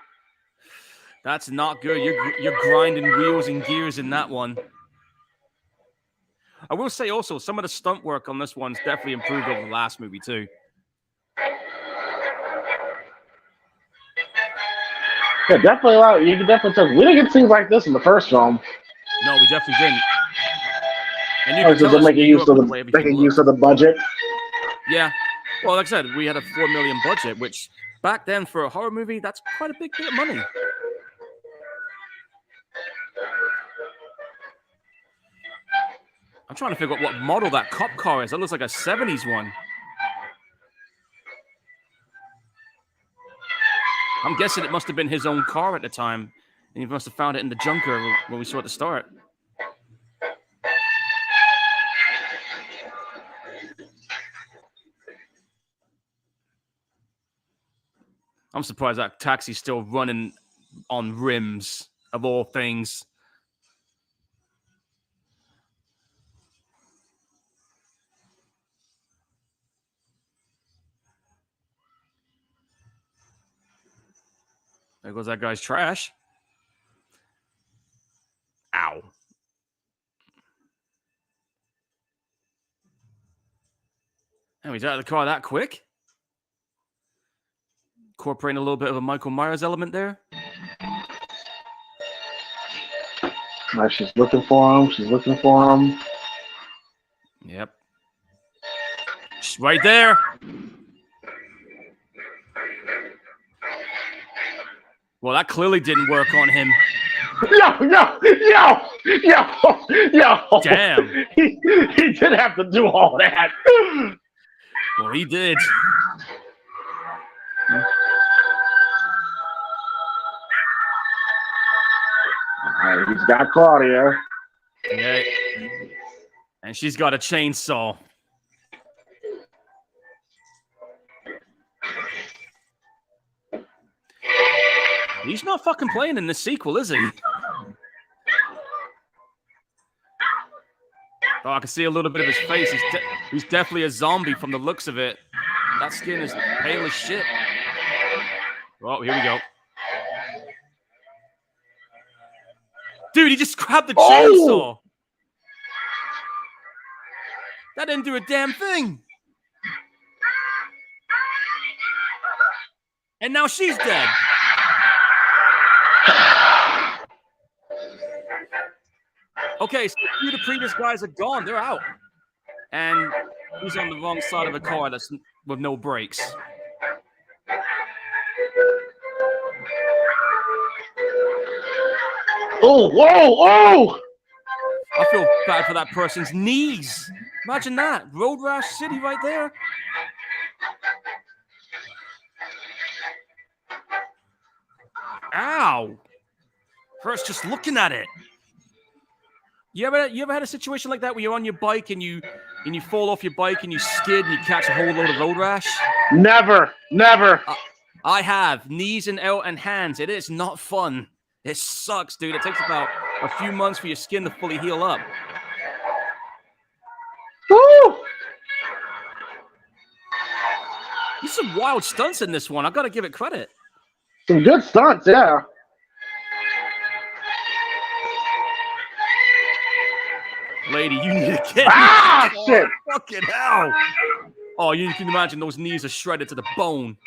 That's not good. You're grinding wheels and gears in that one. I will say also, some of the stunt work on this one's definitely improved over the last movie too. yeah, definitely a lot. You can definitely tell. We didn't get scenes like this in the first film. No, we definitely didn't. And you Or can so tell they're us making New use York of the the way everything making looks. use of the budget. Yeah. Well, like I said, we had a $4 million budget, which back then for a horror movie, that's quite a big bit of money. I'm trying to figure out what model that cop car is. That looks like a 70s one. I'm guessing it must have been his own car at the time. And he must have found it in the junker when we saw it at the start. I'm surprised that taxi's still running on rims, of all things. There goes that guy's trash. Ow. And he's out of the car that quick. Incorporating a little bit of a Michael Myers element there. She's looking for him. She's looking for him. Yep. She's right there. Well, that clearly didn't work on him. Yo! Damn. He did have to do all that. Well, he did. He's got Claudia. Yeah. And she's got a chainsaw. He's not fucking playing in this sequel, is he? Oh, I can see a little bit of his face. He's definitely a zombie from the looks of it. That skin is pale as shit. Oh, here we go. Dude, he just grabbed the chainsaw. That didn't do a damn thing. And now she's dead. Okay, so a few of the previous guys are gone. They're out. And he's on the wrong side of a car that's with no brakes. Oh, whoa, oh! I feel bad for that person's knees. Imagine that. Road rash city right there. Ow. First, just looking at it. You ever had a situation like that where you're on your bike and you fall off your bike and you skid and you catch a whole load of road rash? Never. I have. Knees and hands. It is not fun. It sucks, dude. It takes about a few months for your skin to fully heal up. Woo! There's some wild stunts in this one. I've got to give it credit. Some good stunts, yeah. Lady, you need to get shit! Fucking hell! Oh, you can imagine those knees are shredded to the bone.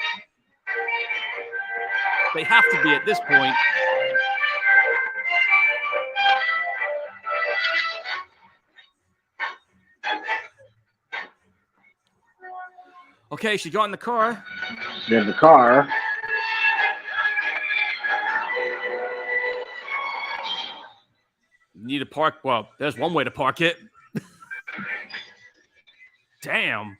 They have to be at this point. Okay, she got in the car. In the car. Need to park. Well, there's one way to park it. Damn.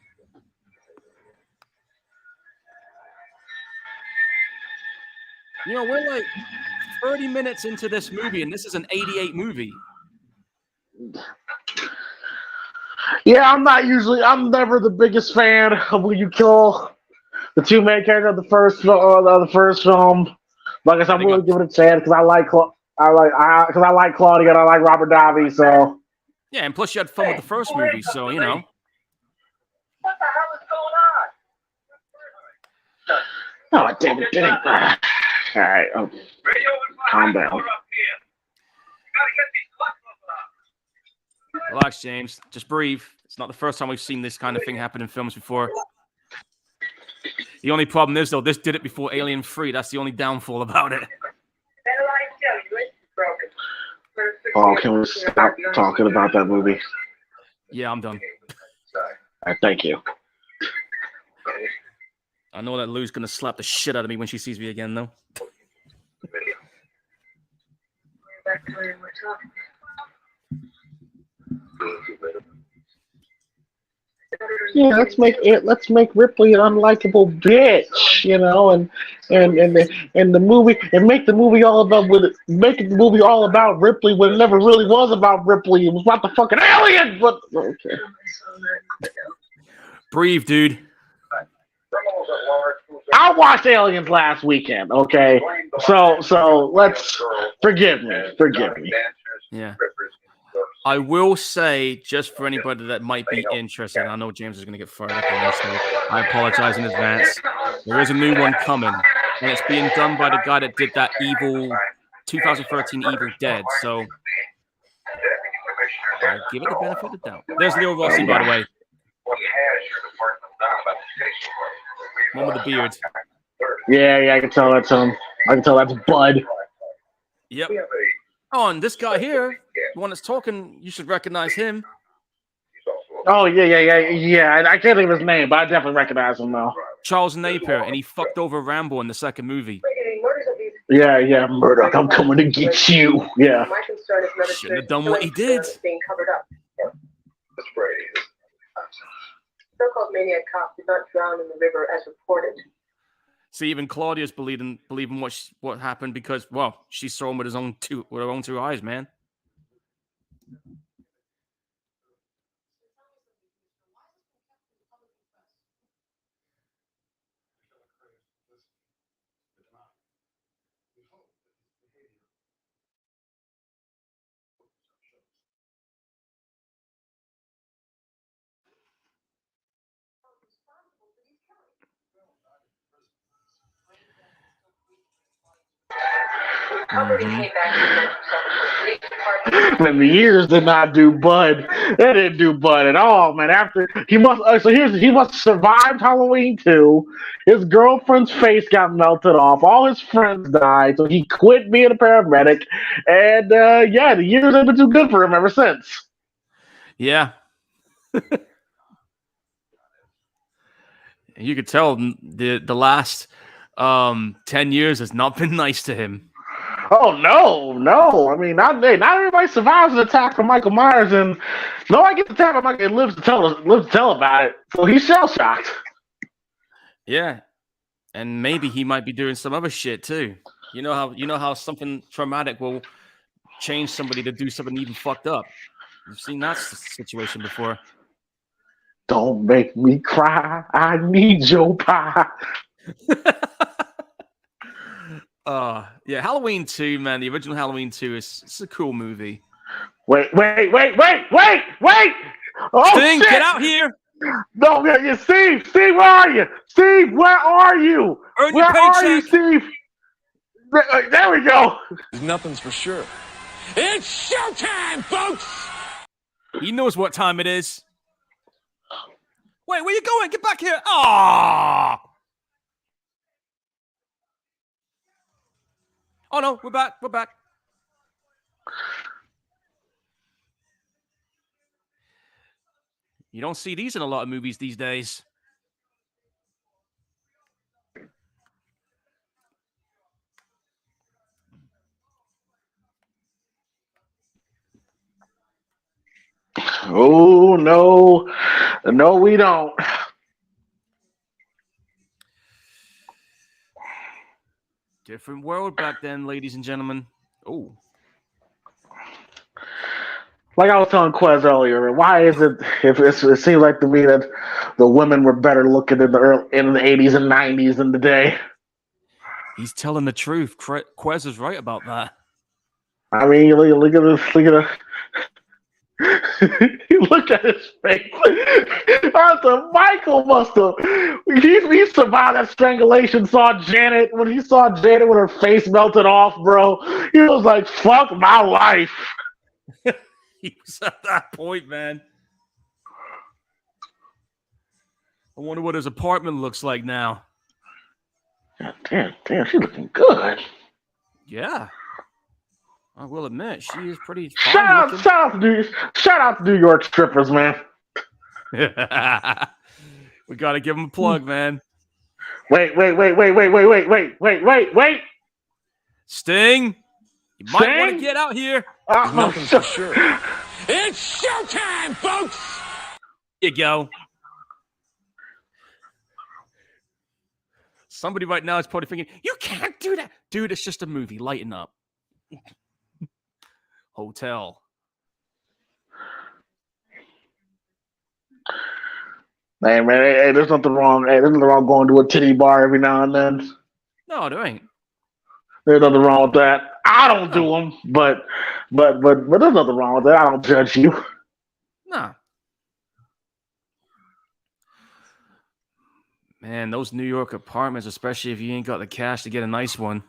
You know, we're like 30 minutes into this movie, and this is an 88 movie. Yeah, I'm never the biggest fan of when you kill the two main characters of the first film. Like I said, I'm really giving it a chance because I like Claudia and I like Robert Davi. So yeah, and plus you had fun with the first movie, so you know. What the hell is going on? oh damn it! All right, calm down. Relax, James. Just breathe. It's not the first time we've seen this kind of thing happen in films before. The only problem is, though, this did it before Alien 3. That's the only downfall about it. Oh, can we stop talking about that movie? Yeah, I'm done. All right, thank you. I know that Lou's gonna slap the shit out of me when she sees me again, though. Back to where we're talking. Yeah, let's make Ripley an unlikable bitch, you know, and the movie and make the movie all about Ripley when it never really was about Ripley. It was about the fucking aliens. But okay, breathe, dude. I watched Aliens last weekend. Okay, so let's forgive me. Yeah. I will say, just for anybody that might be interested, I know James is going to get fired up on this, so I apologize in advance. There is a new one coming, and it's being done by the guy that did that 2013 Evil Dead, so I'll give it the benefit of the doubt. There's Leo Rossi, by the way. One with the beard. Yeah, I can tell that's him. I can tell that's Bud. Yep. Oh, and this guy here, the one that's talking, you should recognize him. Oh, yeah. I can't think of his name, but I definitely recognize him now. Charles Napier, and he fucked over Rambo in the second movie. Yeah, Murdoch, I'm coming to get you. Yeah. Shouldn't have done what he did. Being covered up. So-called Maniac Cop did not drown in the river as reported. See, even Claudia's believing what happened because, well, she saw him with her own two eyes, man. Mhm. And the years did not do Bud. They didn't do Bud at all, man. After he must, he must have survived Halloween 2. His girlfriend's face got melted off. All his friends died, so he quit being a paramedic. And yeah, the years have been too good for him ever since. Yeah. You could tell the last 10 years has not been nice to him. Oh no! I mean, not everybody survives an attack from Michael Myers, and nobody gets attacked by Michael and lives to tell about it. So he's shell shocked. Yeah, and maybe he might be doing some other shit too. You know how something traumatic will change somebody to do something even fucked up. You've seen that situation before. Don't make me cry. I need your pie. Yeah, Halloween 2, man. The original Halloween 2 it's a cool movie. Wait! Oh, Sting, shit! get out here! No, yeah, Steve, where are you? Steve, where are you? Earn Where your are you, paycheck. Steve? There we go. Nothing's for sure. It's showtime, folks! He knows what time it is. Wait, where you going? Get back here! Ah! Oh no, we're back. We're back. You don't see these in a lot of movies these days. Oh no, we don't. Different world back then, ladies and gentlemen. Oh. Like I was telling Quez earlier, why is it it seems like to me that the women were better looking in the 80s and 90s than today. He's telling the truth. Quez is right about that. I mean, look at this. Look at his face. Arthur Michael must have. He survived that strangulation. Saw Janet when he saw Janet with her face melted off, bro. He was like, "Fuck my life." He was at that point, man. I wonder what his apartment looks like now. God damn, she's looking good. Yeah. I will admit, she is pretty Shout out to New York strippers, man. We got to give him a plug, man. Wait. Sting, you might want to get out here. Nothing's for sure. It's showtime, folks! Here you go. Somebody right now is probably thinking, you can't do that. Dude, it's just a movie. Lighten up. Hotel. Hey man, hey, there's nothing wrong. Hey, there's nothing wrong going to a titty bar every now and then. No, there ain't. There's nothing wrong with that. I don't do them, but there's nothing wrong with that. I don't judge you. Nah. Man, those New York apartments, especially if you ain't got the cash to get a nice one.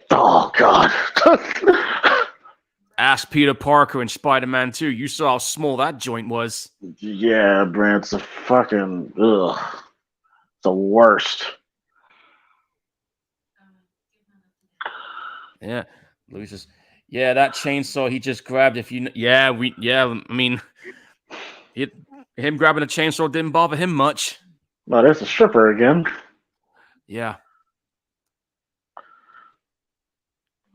Oh God. Ask Peter Parker in Spider-Man 2. You saw how small that joint was. Yeah, Brent, it's a fucking ugh. It's the worst. Yeah, Louis says, yeah, that chainsaw he just grabbed. I mean, him grabbing a chainsaw didn't bother him much. No, there's a stripper again. Yeah.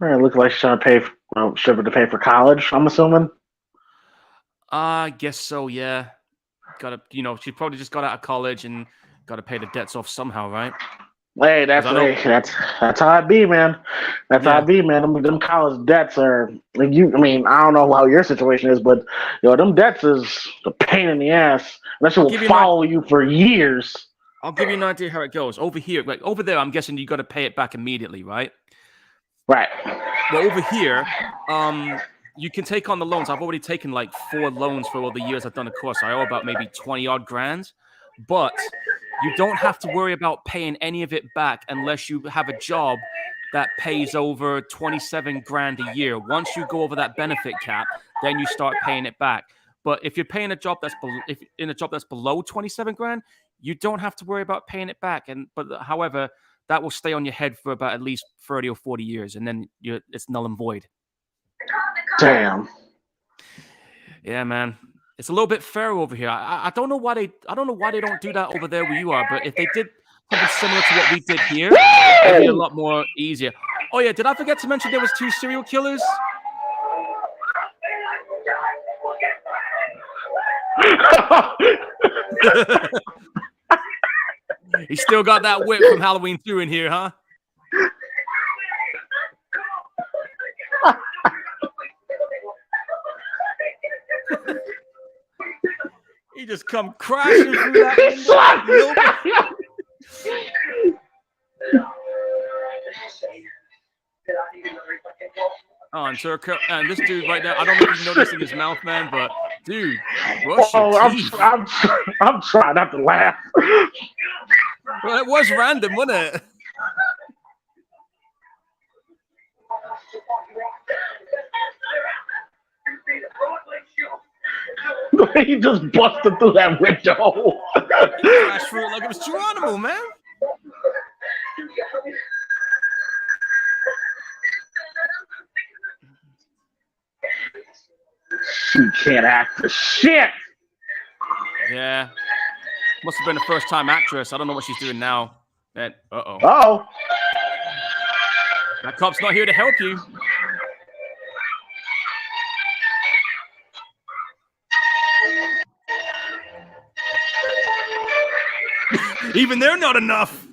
It looks like she's trying to pay stripper to pay for college, I'm assuming. I guess so, yeah. She probably just got out of college and got to pay the debts off somehow, right? Hey, that's how I be, man. That's how I Yeah. be, man. Them college debts are like you. I mean, I don't know how your situation is, but them debts is a pain in the ass. That shit I'll will give you follow you for years. I'll give you an idea how it goes. Over here, like over there, I'm guessing you got to pay it back immediately, right? Right. Well, over here, you can take on the loans. I've already taken like 4 loans for all the years I've done the course. I owe about maybe 20 odd grand, but you don't have to worry about paying any of it back unless you have a job that pays over 27 grand a year. Once you go over that benefit cap, then you start paying it back. But if you're paying a job that's if in a job that's below 27 grand, you don't have to worry about paying it back. However, that will stay on your head for about at least 30 or 40 years, and then it's null and void. Damn. Yeah, man. It's a little bit fair over here. I don't know why they don't do that over there where you are, but if they did something similar to what we did here, it'd be a lot more easier. Oh yeah, did I forget to mention there was 2 serial killers? He still got that whip from Halloween 2 in here, huh? He just come crashing through that window. Oh, and this dude right now, I don't know if you noticed in his mouth, man, but dude, brush your teeth. I'm trying not to laugh. Well, it was random, wasn't it? He just busted through that window. He crashed through it like it was Geronimo, man. She can't act for shit. Yeah. Must have been a first-time actress. I don't know what she's doing now. Uh-oh. Oh. That cop's not here to help you. Even they're not enough.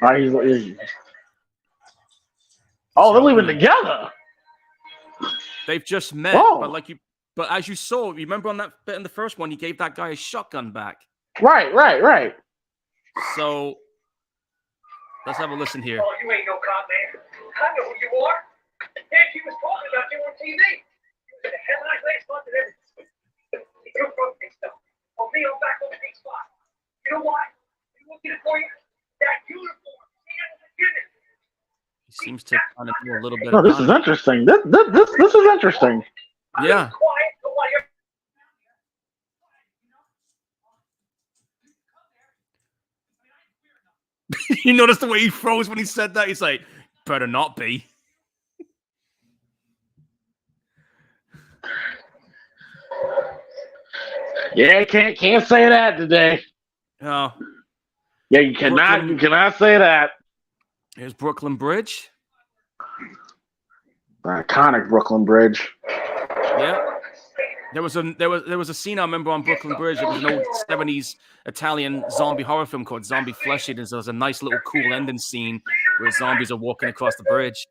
They're living together. They've just met, Whoa. but as you saw, remember on that bit in the first one, he gave that guy a shotgun back. Right. So let's have a listen here. Oh, you ain't no cop, man. I know who you are. And she was talking about you on TV. You was in the headlines last month and everything. You broke me stuff. Oh, me, I'm back on the big spot. You know why? You will get it for you? That uniform. See, that was a given. He seems to kind of do a little bit. No, this is interesting. This is interesting. Yeah. Quiet. Nobody ever. You notice the way he froze when he said that? He's like, better not be. Yeah, can't say that today. Oh. Yeah, you cannot say that. Here's Brooklyn Bridge. Iconic Brooklyn Bridge. Yeah. There was a scene I remember on Brooklyn Bridge. It was an old 70s Italian zombie horror film called Zombie Flesh Eaters. There was a nice little cool ending scene where zombies are walking across the bridge.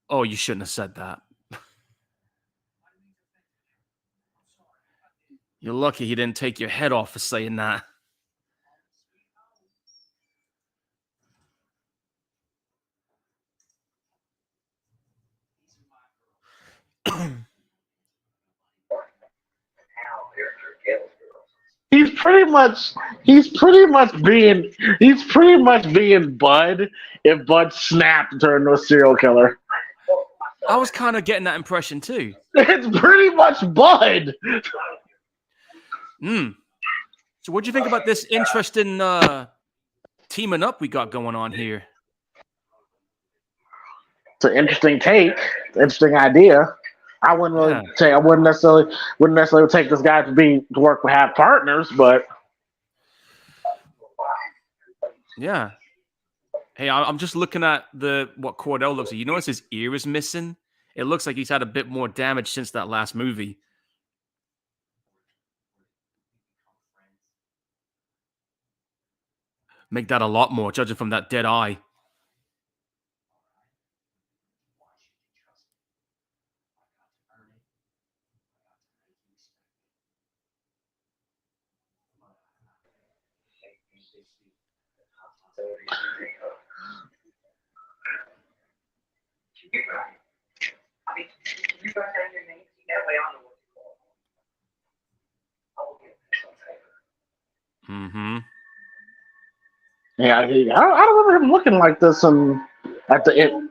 Oh, you shouldn't have said that. You're lucky he didn't take your head off for saying that. He's pretty much being Bud if Bud snapped and turned into a serial killer. I was kind of getting that impression too. It's pretty much Bud. So what do you think about this interesting teaming up we got going on here? It's an interesting take, interesting idea. I wouldn't really say I wouldn't necessarily take this guy to work with have partners, but yeah. Hey, I'm just looking at what Cordell looks like. You notice his ear is missing? It looks like he's had a bit more damage since that last movie. Make that a lot more, judging from that dead eye. Mm-hmm. Yeah, I don't remember him looking like this at the end.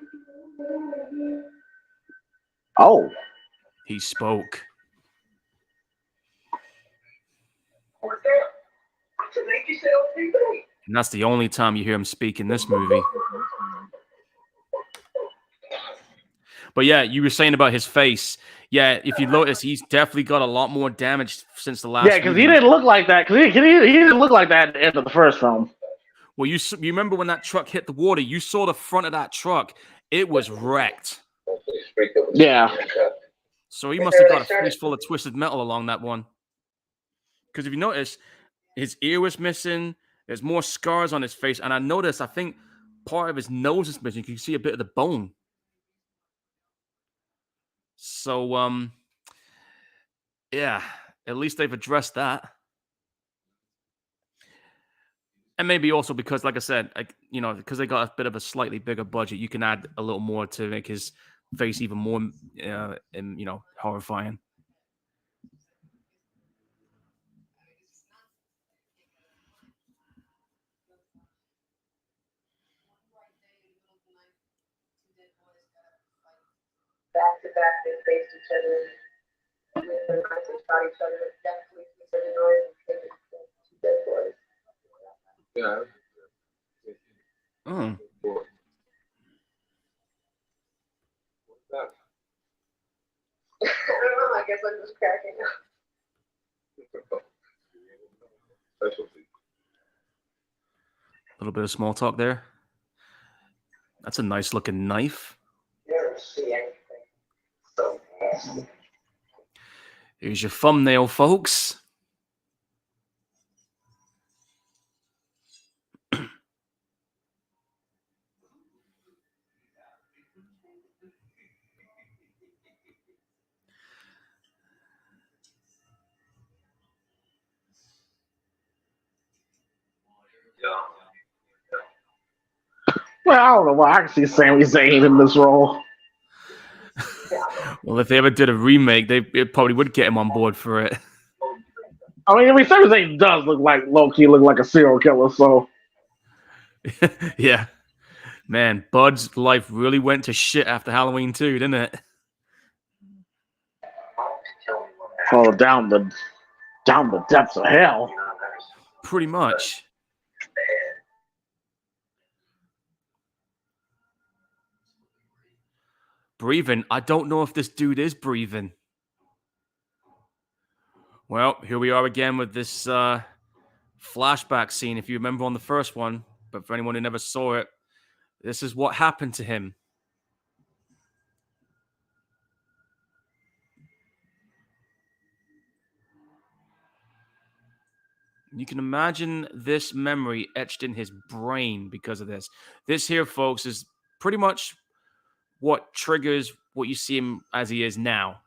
Oh, He spoke. And that's the only time you hear him speak in this movie. But yeah, you were saying about his face. Yeah, if you notice, he's definitely got a lot more damage since the last yeah, because movie. he didn't look like that. Because he didn't look like that at the end of the first film. Well, you remember when that truck hit the water? You saw the front of that truck. It was wrecked. Yeah. So he must have got a face full of twisted metal along that one. Because if you notice, his ear was missing. There's more scars on his face. And I noticed, I think part of his nose is missing. You can see a bit of the bone. So, yeah, at least they've addressed that. And maybe also because, like I said, because they got a bit of a slightly bigger budget, you can add a little more to make his face even more, horrifying. Back to back, they faced each other. They shot each other. Definitely heard the noise and two dead boys. Yeah. Oh, What's that? I don't know. I guess I'm just cracking up. Specialty. a little bit of small talk there. That's a nice looking knife. Never see anything so nasty. Here's your thumbnail, folks. Well, I don't know why I can see Sami Zayn in this role. Well, if they ever did a remake, it probably would get him on board for it. I mean, Sami Zayn does look like low-key look like a serial killer, so Yeah. Man, Bud's life really went to shit after Halloween 2, didn't it? oh, down the depths of hell. Pretty much. Breathing. I don't know if this dude is breathing. Well, here we are again with this flashback scene, if you remember on the first one. But for anyone who never saw it, this is what happened to him. You can imagine this memory etched in his brain because of this. This here, folks, is pretty much what triggers what you see him as he is now.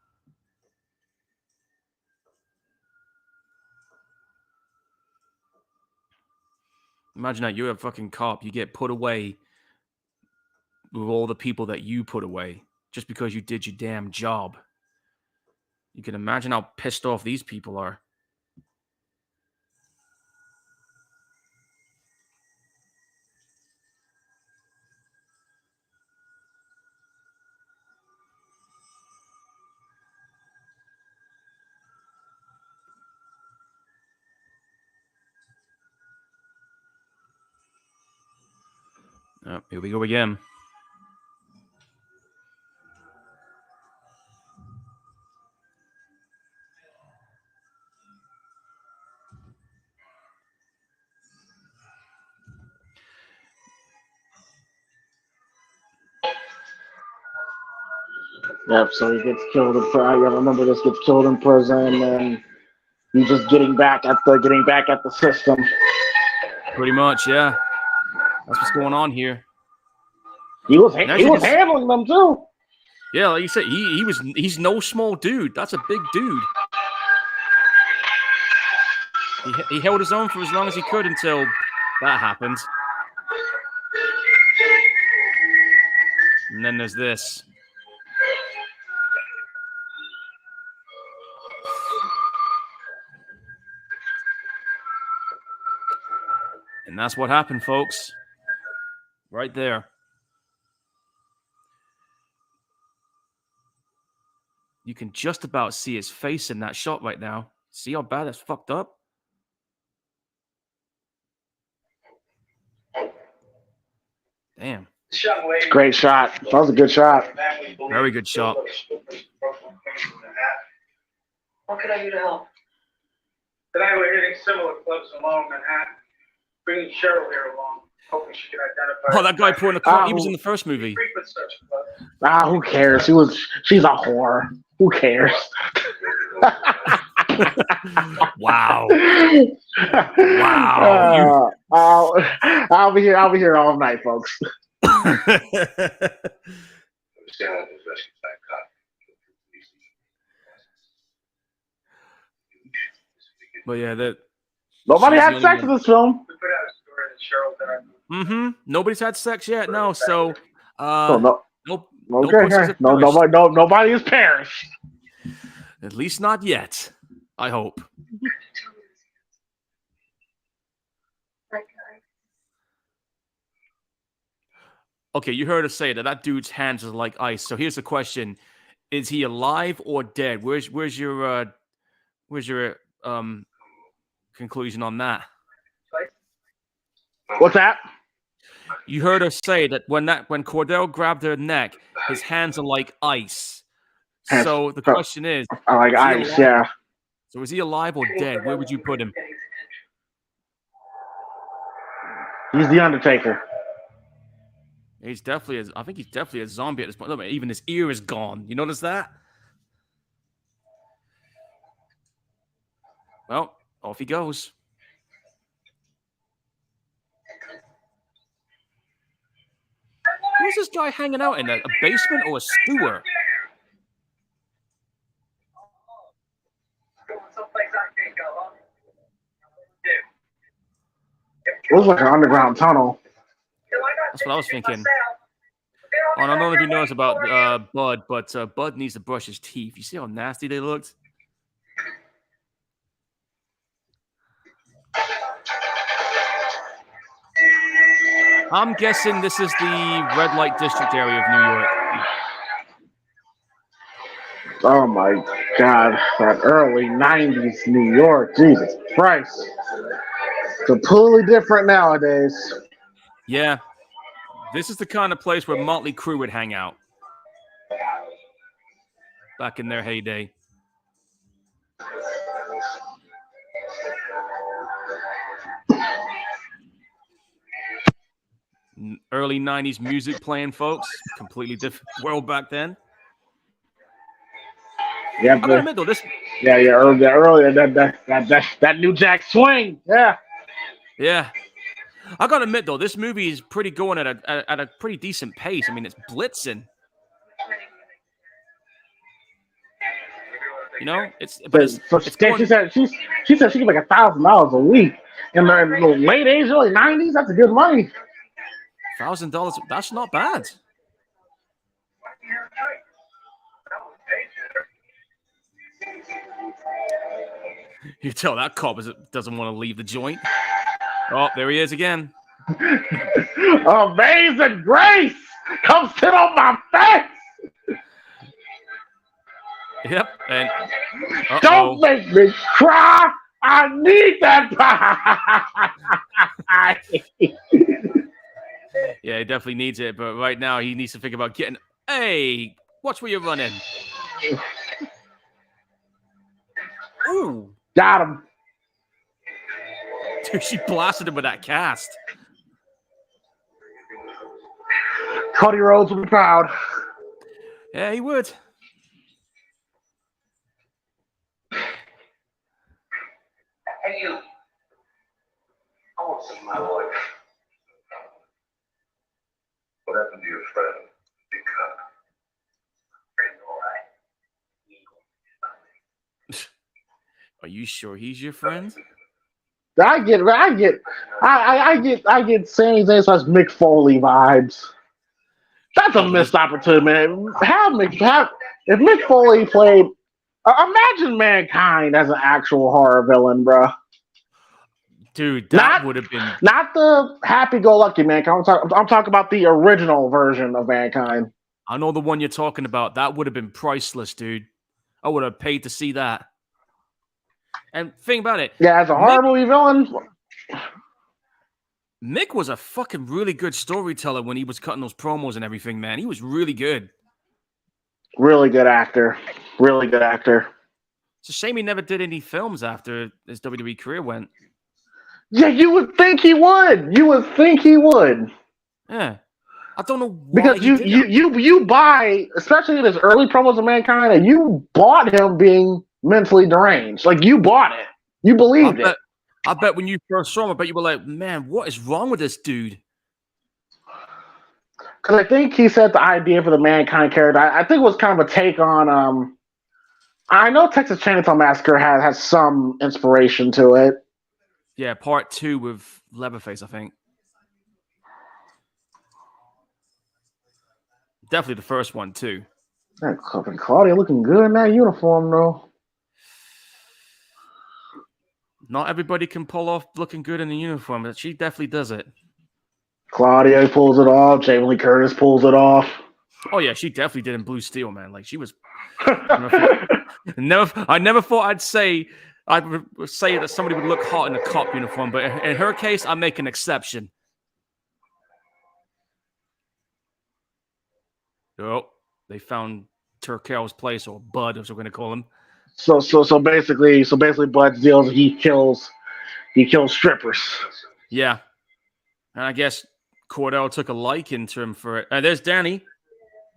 Imagine that you're a fucking cop. You get put away with all the people that you put away just because you did your damn job. You can imagine how pissed off these people are. Here we go again. Yep. So he gets killed in prison. I remember this gets killed in prison, and he's just getting back at the system. Pretty much, yeah. That's what's going on here. He was And as you can see- handling them too. Yeah, like you said, he's no small dude. That's a big dude. He held his own for as long as he could until that happened. And then there's this. And that's what happened, folks. Right there. You can just about see his face in that shot right now. See how bad that's fucked up? Damn. Great shot. That was a good shot. Very good shot. What can I do to help? Tonight we're hitting similar clubs along Manhattan. Bringing Cheryl here along, hoping she can identify. Oh, that guy put in the car. He was in the first movie. Frequent such clubs. Who cares? She's a whore. Who cares? Wow. Wow. I'll be here all night, folks. But yeah, that. Nobody had sex in this film. We put out a story that Cheryl died. Nobody's had sex yet. No. So. No. Nope. Okay. Nobody is perished. At least not yet. I hope. Okay, you heard us say that dude's hands are like ice. So here's the question: is he alive or dead? Where's your conclusion on that? What's that? You heard us say that when Cordell grabbed her neck, his hands are like ice. So the question is, I like ice, yeah. So is he alive or dead? Where would you put him? He's the Undertaker. He's definitely I think he's definitely a zombie at this point. Look, even his ear is gone. You notice that? Well, off he goes. Where's this guy hanging out in? A basement or a sewer? It was like an underground tunnel. That's what I was thinking. Oh, I don't know if you knows about Bud, but Bud needs to brush his teeth. You see how nasty they looked? I'm guessing this is the red light district area of New York. Oh my God, that early 90s New York, Jesus Christ. Completely different nowadays. Yeah. This is the kind of place where Motley Crue would hang out. Back in their heyday. Early 90s music playing, folks. Completely different world back then. Yeah, I gotta admit, though, this... earlier that New Jack Swing, yeah. Yeah. I gotta admit, though, this movie is pretty going at a pretty decent pace. I mean, it's blitzing. You know, She said she could make $1,000 a week in the late '80s, early '90s. That's a good money. $1,000. That's not bad. You tell that cop doesn't want to leave the joint. Oh, there he is again. Amazing Grace, come sit on my face. Yep, and don't make me cry. I need that pie. Yeah, he definitely needs it, but right now he needs to think about getting. Hey, watch where you're running. Ooh, got him. Dude, she blasted him with that cast. Cody Rhodes will be proud. Yeah, he would. loss in my life. What happened to your friend? Big cut. Friend, all right. Are you sure he's your friend? I get Sami Zayn slash Mick Foley vibes. That's a missed opportunity, man. If Mick Foley played, imagine Mankind as an actual horror villain, bro. Dude, that would have been not the happy-go-lucky Mankind. I'm talking about the original version of Mankind. I know the one you're talking about. That would have been priceless, dude. I would have paid to see that. And think about it. Yeah, as a horror movie villain. Mick was a fucking really good storyteller when he was cutting those promos and everything, man. He was really good. Really good actor. Really good actor. It's a shame he never did any films after his WWE career went. Yeah, you would think he would. Yeah. I don't know why. Because you buy, especially in his early promos of Mankind, and you bought him being mentally deranged. Like, you bought it. You believed it. I bet when you first saw him, I bet you were like, man, what is wrong with this dude? Because I think he said the idea for the Mankind character, I think it was kind of a take on, I know Texas Chainsaw Massacre has some inspiration to it. Yeah, part 2 with Leatherface, I think. Definitely the first one, too. Claudia looking good in that uniform, though. Not everybody can pull off looking good in the uniform, but she definitely does it. Claudia pulls it off. Jamie Lee Curtis pulls it off. Oh, yeah, she definitely did in Blue Steel, man. Like, she was... I never thought I'd say that somebody would look hot in a cop uniform, but in her case, I make an exception. Oh, they found Turkel's place, or Bud, as we're going to call him. So basically, Bud's deal is he kills strippers. Yeah, and I guess Cordell took a liking to him for it. There's Danny.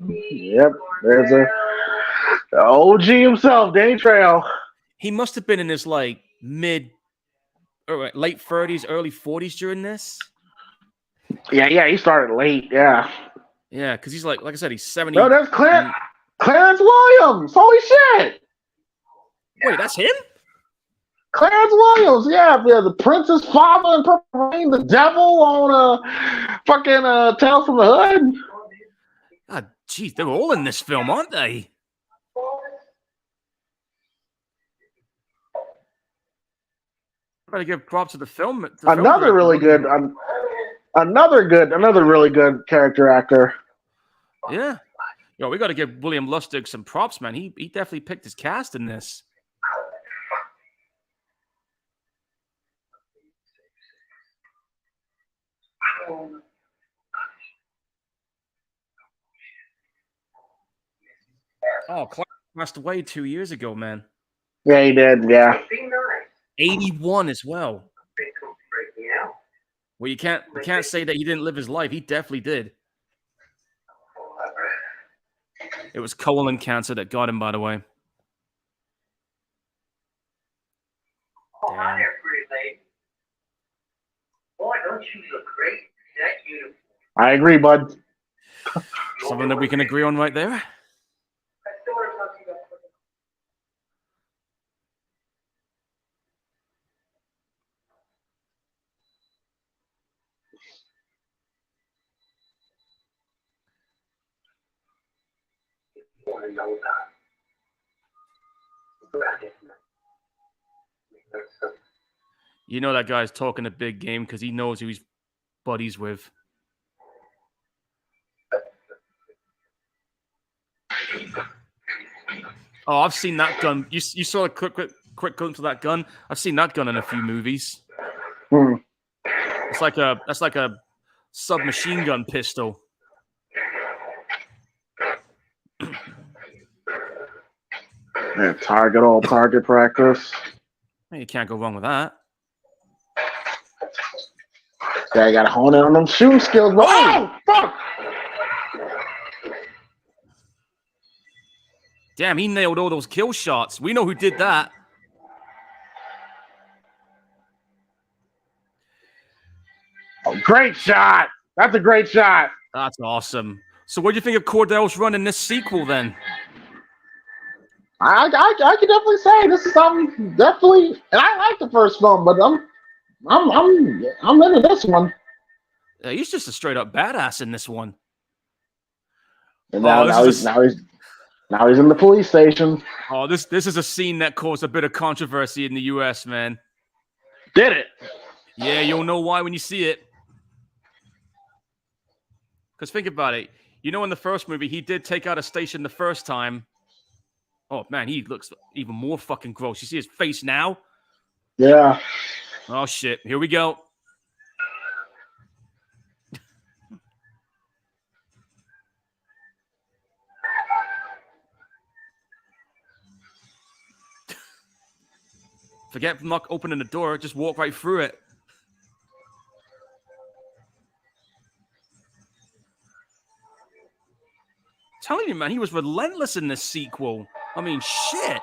Yep, there's the OG himself, Danny Trejo. He must have been in his like late 30s, early 40s during this. Yeah, he started late. Yeah, because he's like I said, he's 70. No, that's Clarence Williams. Holy shit! Wait, that's him? Clarence Williams, yeah, the Prince's father in Purple Rain, the devil on fucking Tales from the Hood. God, jeez, they're all in this film, aren't they? Gotta give props to the film. Another really good character actor. Yeah, we got to give William Lustig some props, man. He definitely picked his cast in this. Oh, Clark passed away 2 years ago, man. Yeah, he did. Yeah, 81 as well. Well, you can't say that he didn't live his life. He definitely did. It was colon cancer that got him, by the way. Oh, hi there, pretty lady. Boy, don't you look great? That uniform. I agree, bud. Something that we can agree on right there. I still want to talk to you about something. You know that guy's talking a big game because he knows who he's buddies with. Oh, I've seen that gun. You saw a quick glimpse of that gun? I've seen that gun in a few movies. It's like a submachine gun pistol. Yeah, target practice. You can't go wrong with that. Yeah, you gotta hone in on them shooting skills. Bro. Oh, fuck! Damn, he nailed all those kill shots. We know who did that. Great shot. That's a great shot. That's awesome. So what do you think of Cordell's run in this sequel then? I can definitely say this is something definitely, and I like the first film, but I'm into this one. Yeah, he's just a straight up badass in this one. And now he's in the police station. Oh, this is a scene that caused a bit of controversy in the U.S., man. Did it? Yeah, you'll know why when you see it. Because think about it. You know, in the first movie, he did take out a station the first time. Oh, man, he looks even more fucking gross. You see his face now? Yeah. Oh, shit. Here we go. Forget not opening the door. Just walk right through it. Telling you, man, he was relentless in this sequel. I mean, shit.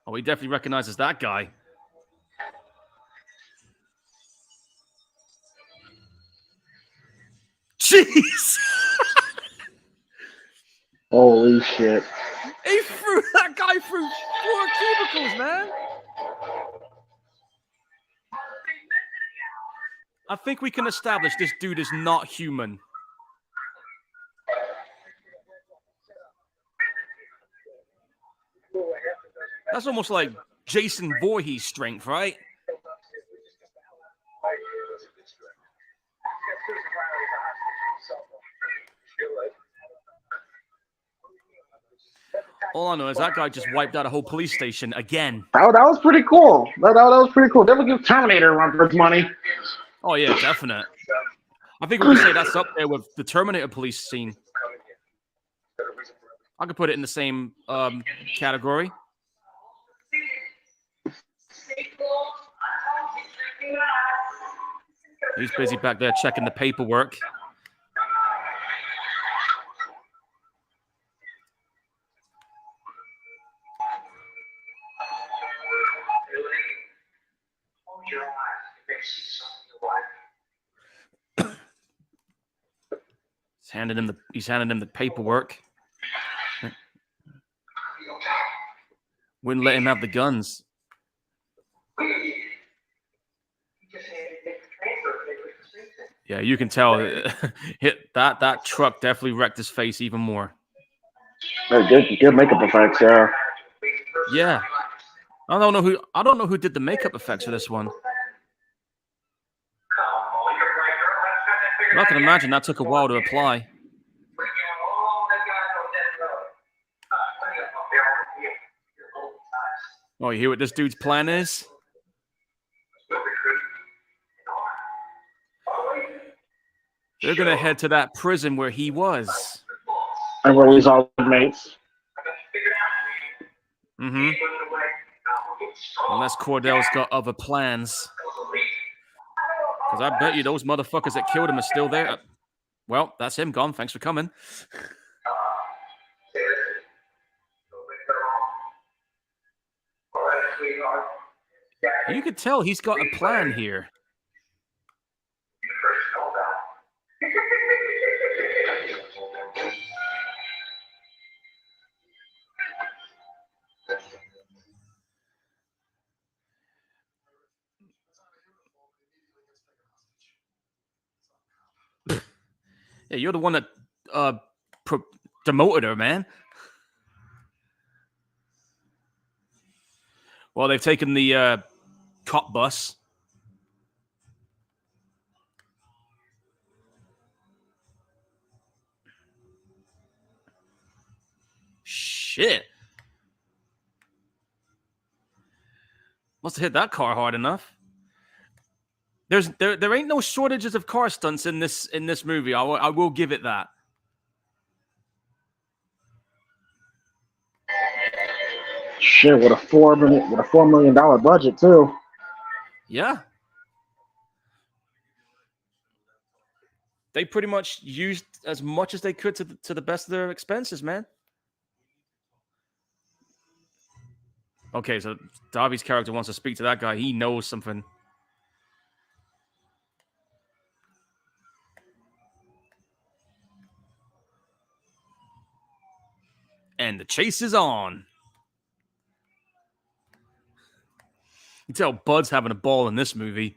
Oh, he definitely recognizes that guy. Jeez. Holy shit. He threw that guy through 4 cubicles, man. I think we can establish this dude is not human. That's almost like Jason Voorhees' strength, right? All I know is that guy just wiped out a whole police station again. That was pretty cool. That was pretty cool. They would give Terminator a run for its money. Oh, yeah, definite. I think we can say that's up there with the Terminator police scene. I could put it in the same category. He's busy back there checking the paperwork. He's handing him the paperwork. Wouldn't let him have the guns. Yeah, you can tell that truck definitely wrecked his face even more. Good makeup effects, yeah. Yeah. I don't know who did the makeup effects for this one. I can imagine that took a while to apply. Oh, you hear what this dude's plan is? They're going to head to that prison where he was. And release all the mates. Mm-hmm. Unless Cordell's got other plans. Because I bet you those motherfuckers that killed him are still there. Well, that's him gone. Thanks for coming. You could tell he's got a plan here. Yeah, you're the one that demoted her, man. Well, they've taken the cop bus. Shit. Must have hit that car hard enough. There ain't no shortages of car stunts in this movie. I will give it that. Shit, with a $4 million budget too. Yeah. They pretty much used as much as they could to the best of their expenses, man. Okay, so Darby's character wants to speak to that guy. He knows something. And the chase is on. You tell Bud's having a ball in this movie.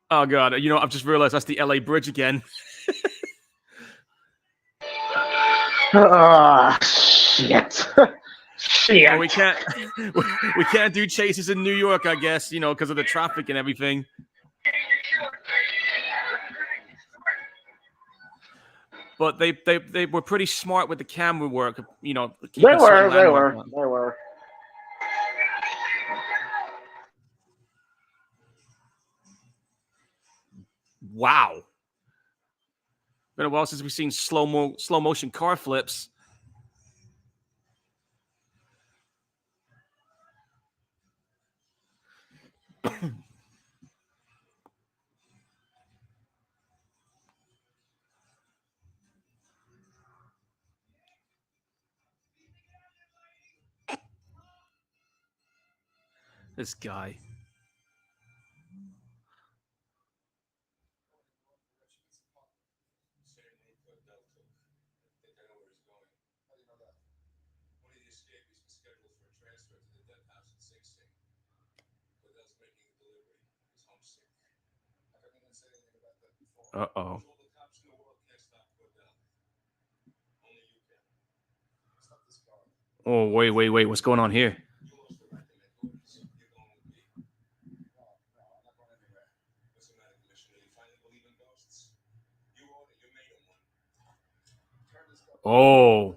Oh, God. You know, I've just realized that's the LA Bridge again. Shit. Shit. But we can't do chases in New York, I guess, you know, because of the traffic and everything. But they were pretty smart with the camera work, you know. They were. Wow. Been a while since we've seen slow motion car flips. This guy. Uh-oh. Oh, wait. What's going on here? Oh.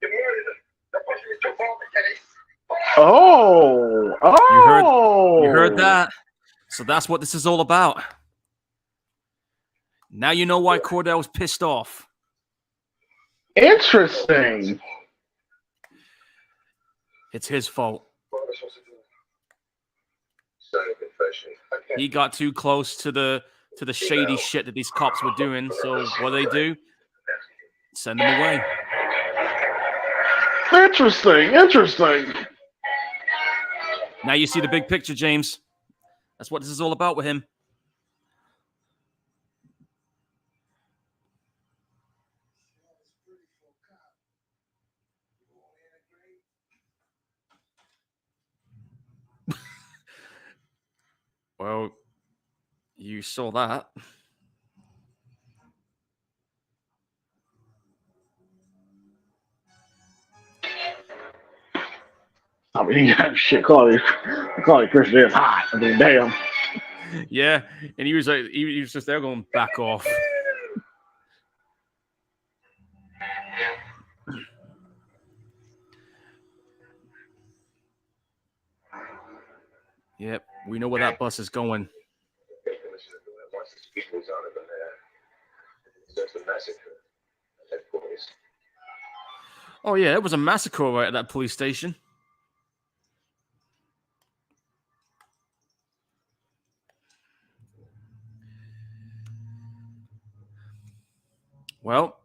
You murdered him. That's what you was your fault, case. You heard that? So that's what this is all about. Now you know why Cordell was pissed off. Interesting. It's his fault. What am I supposed to do? Sign a confession. I can't. He got too close to the shady shit that these cops were doing. So what do? Send him away. Interesting. Now you see the big picture, James. That's what this is all about with him. Well, you saw that. I mean, yeah, shit, call it Christian is hot. I mean, damn. Yeah, and he was like, he was just there going, back off. Yep, we know where that bus is going. Once the speed was on it, there's a massacre at headquarters. Oh yeah, it was a massacre right at that police station. Well,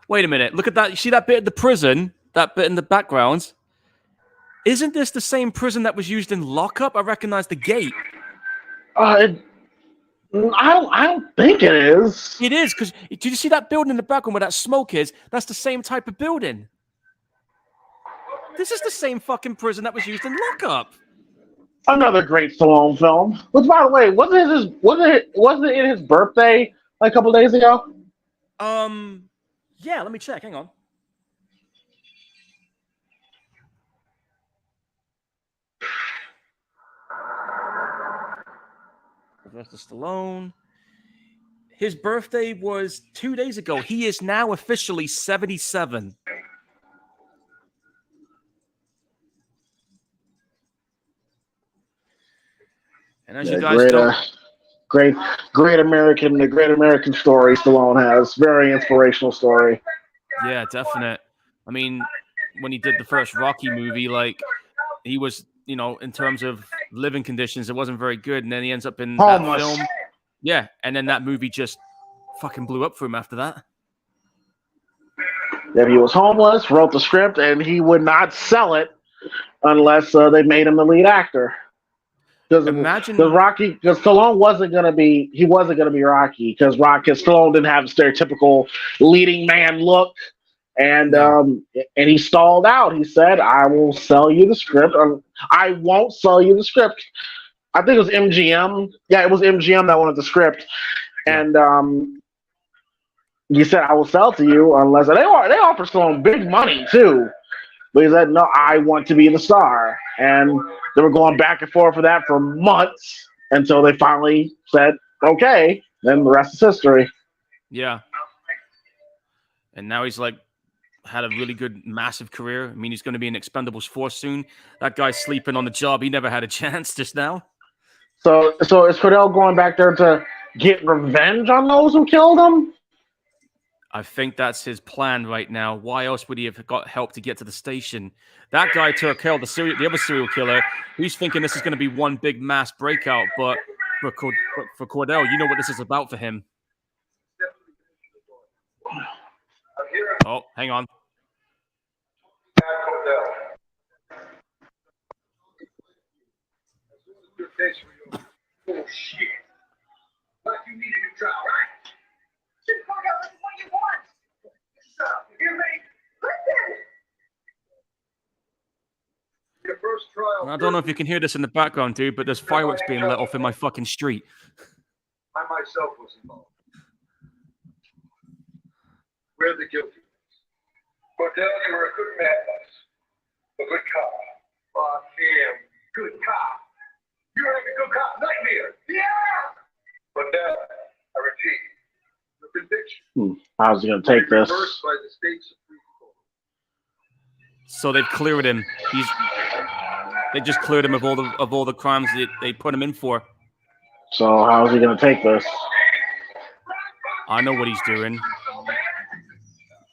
wait a minute. Look at that. You see that bit of the prison? That bit in the background? Isn't this the same prison that was used in Lockup? I recognize the gate. I don't think it is. It is, because did you see that building in the background where that smoke is? That's the same type of building. This is the same fucking prison that was used in Lockup. Another great Stallone film. Which, by the way, wasn't it his birthday like a couple days ago? Yeah. Let me check. Hang on. Sylvester Stallone. His birthday was 2 days ago. He is now officially 77. And as you guys know, great American story Stallone has. Very inspirational story. yeah, definite. I mean, when he did the first Rocky movie, like he was, in terms of living conditions, it wasn't very good. And then he ends up in that film. Yeah, and then that movie just fucking blew up for him after that. That he was homeless, wrote the script, and he would not sell it unless they made him the lead actor. Because Stallone wasn't gonna be Rocky because Stallone didn't have a stereotypical leading man look, and he stalled out. He said, "I will sell you the script. I won't sell you the script." I think it was MGM. Yeah, it was MGM that wanted the script, and he said, "I will sell it to you unless they offered Stallone big money too." But he said, "No, I want to be the star." And they were going back and forth for that for months until they finally said, "Okay." Then the rest is history. Yeah. And now he's had a really good, massive career. I mean, he's going to be in Expendables 4 soon. That guy's sleeping on the job. He never had a chance just now. So is Cordell going back there to get revenge on those who killed him? I think that's his plan right now. Why else would he have got help to get to the station? That guy, Turkel, the other serial killer, he's thinking this is going to be one big mass breakout. But for Cordell, you know what this is about for him. Oh, hang on. Oh, shit. But you need a new trial, right? Shit, Cordell, this is what you want. Shut up, you hear me? Listen! Your first trial. I don't know if you can hear this in the background, dude, but there's fireworks being let off in my fucking street. I myself was involved. We're the guilty ones. Cordell, you were a good man, boss. A good cop. Fuck him. Good cop. You're having a good cop nightmare. Yeah! Cordell, I repeat, the conviction. How's he going to take this? Reversed by the state Supreme Court. So they've cleared him. They just cleared him of all the crimes that they put him in for. So how's he going to take this? I know what he's doing.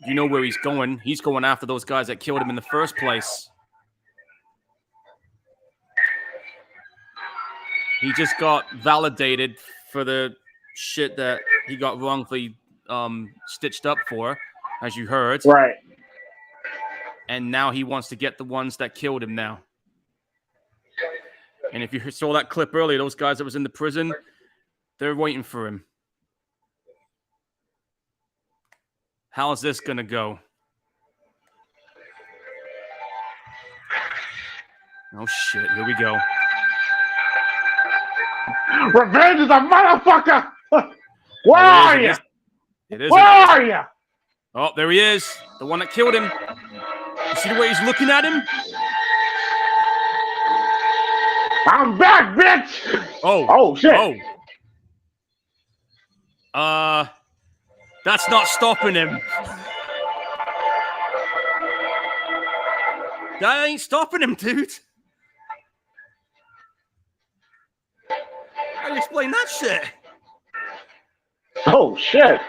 You know where he's going. He's going after those guys that killed him in the first place. He just got validated for the shit that he got wrongfully stitched up for, as you heard. Right. And now he wants to get the ones that killed him now. And if you saw that clip earlier, those guys that was in the prison, they're waiting for him. How's this going to go? Oh, shit. Here we go. Revenge is a motherfucker! Where are you? It is. Where are you? Oh, there he is. The one that killed him. You see the way he's looking at him? I'm back, bitch! Oh, shit. That's not stopping him. That ain't stopping him, dude. How do you explain that shit? Oh, shit.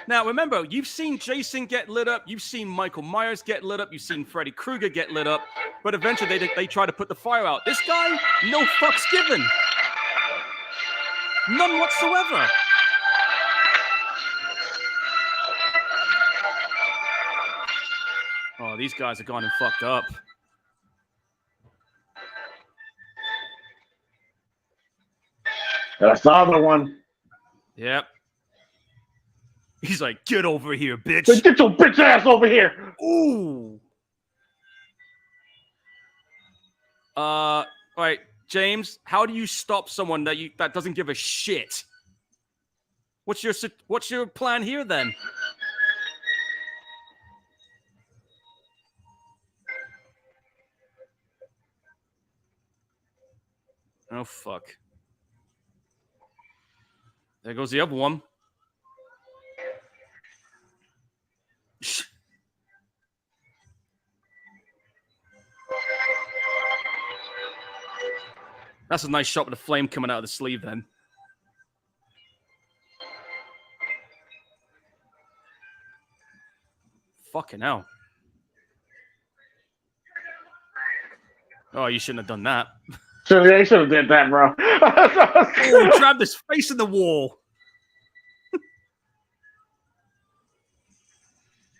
Now, remember, you've seen Jason get lit up. You've seen Michael Myers get lit up. You've seen Freddy Krueger get lit up. But eventually, they try to put the fire out. This guy, no fucks given. None whatsoever. Oh, these guys are gone and fucked up. That's the other one. Yep. He's like, get over here, bitch. Get your bitch ass over here. Ooh. All right, James, how do you stop someone that doesn't give a shit? What's your plan here then? Oh fuck. There goes the other one. That's a nice shot with the flame coming out of the sleeve then. Fucking hell. Oh, you shouldn't have done that. They should have did that, bro. Oh, he grabbed his face in the wall.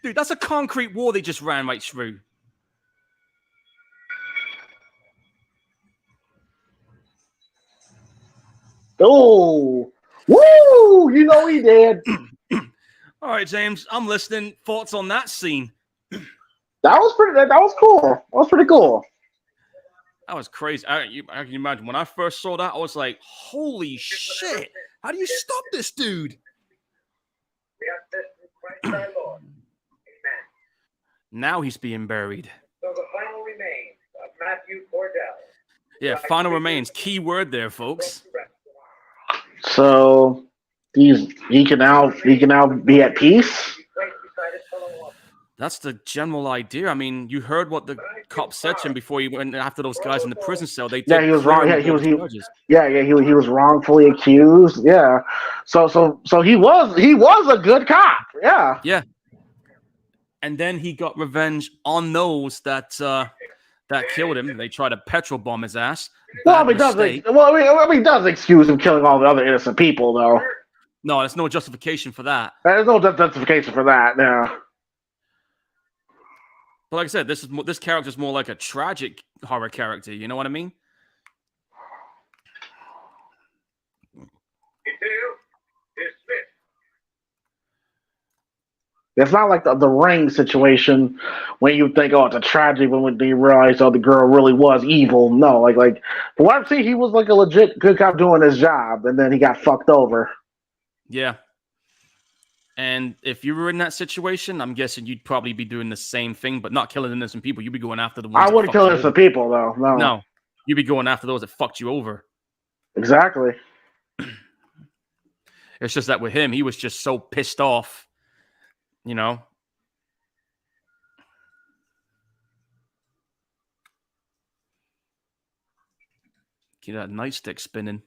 Dude, that's a concrete wall they just ran right through. Oh, woo! You know he did. All right, James, I'm listening. Thoughts on that scene? That was pretty. That was cool. That was pretty cool. That was crazy. I can imagine when I first saw that, I was like, "Holy shit! How do you stop this dude?" We have this through Christ our Lord. Amen. Now he's being buried. So the final remains of Matthew Cordell. Yeah, final remains. Key word there, folks. So he can now be at peace. That's the general idea. I mean, you heard what the cop said to him before he went after those guys in the prison cell. They did He was wrong. Yeah, he was. He charges. was wrongfully accused. Yeah. So he was a good cop. Yeah. Yeah. And then he got revenge on those that killed him. They tried to petrol bomb his ass. Well, I mean, does excuse him killing all the other innocent people, though. No, there's no justification for that. There's no justification for that. Yeah. But like I said, this character's more like a tragic horror character. You know what I mean? It's not like the Ring situation when you think, oh, it's a tragedy when you realize, oh, the girl really was evil. No, like from what I've seen, he was like a legit good cop doing his job, and then he got fucked over. Yeah. And if you were in that situation, I'm guessing you'd probably be doing the same thing, but not killing innocent people. You'd be going after the ones. I wouldn't kill innocent people, though. No, you'd be going after those that fucked you over. Exactly. It's just that with him, he was just so pissed off. You know? Keep that nightstick spinning.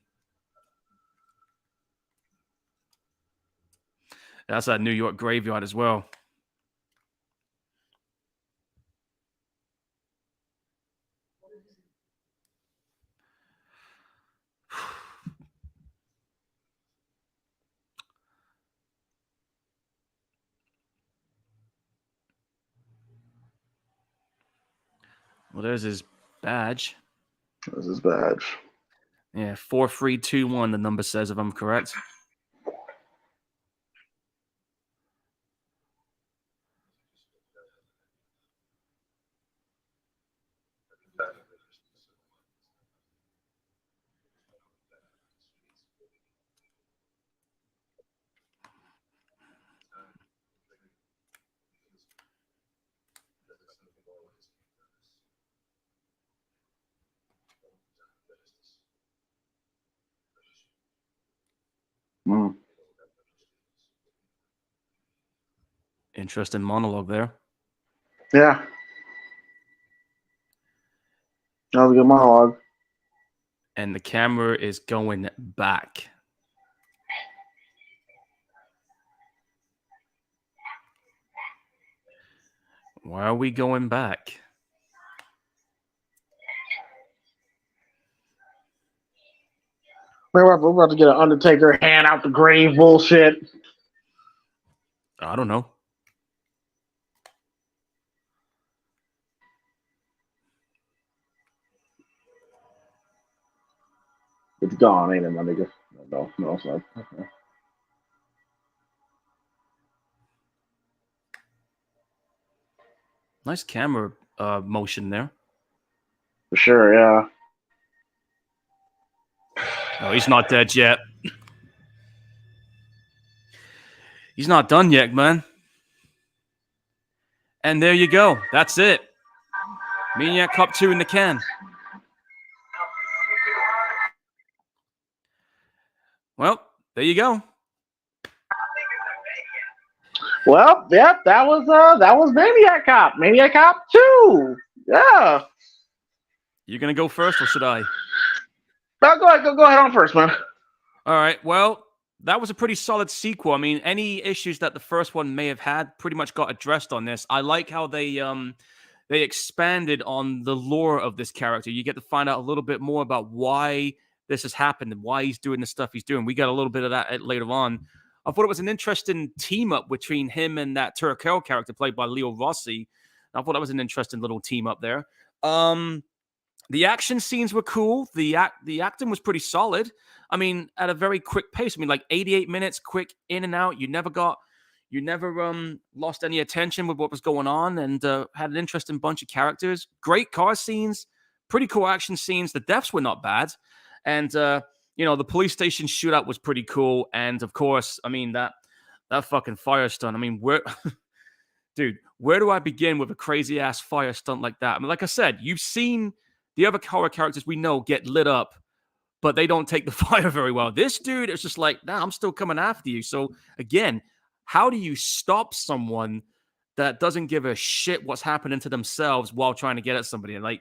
That's that New York graveyard as well. Well, there's his badge. There's his badge. Yeah, 4321, the number says, if I'm correct. Mm. Interesting monologue there. Yeah. That was a good monologue. And the camera is going back. Why are we going back? We're about to get an Undertaker hand out the grave bullshit. I don't know. It's gone, ain't it, my nigga? No, it's not. Okay. Nice camera motion there. For sure, yeah. Oh, he's not dead yet. He's not done yet, man. And there you go. That's it. Maniac Cop 2 in the can. Well, There you go. Well, yep, that was Maniac Cop. Maniac Cop 2. Yeah. You're gonna go first, or should I? No, go ahead on first, man. All right. Well, that was a pretty solid sequel. I mean, any issues that the first one may have had pretty much got addressed on this. I like how they expanded on the lore of this character. You get to find out a little bit more about why this has happened and why he's doing the stuff he's doing. We got a little bit of that later on. I thought it was an interesting team up between him and that Turkel character played by Leo Rossi. I thought that was an interesting little team up there. The action scenes were cool. The acting was pretty solid. I mean, at a very quick pace. I mean, like 88 minutes, quick in and out. You never lost any attention with what was going on, and had an interesting bunch of characters. Great car scenes, pretty cool action scenes. The deaths were not bad, and the police station shootout was pretty cool. And of course, I mean that fucking fire stunt. I mean, where do I begin with a crazy ass fire stunt like that? I mean, like I said, you've seen the other horror characters we know get lit up, but they don't take the fire very well. This dude is just like, nah, I'm still coming after you. So again, how do you stop someone that doesn't give a shit what's happening to themselves while trying to get at somebody? And like,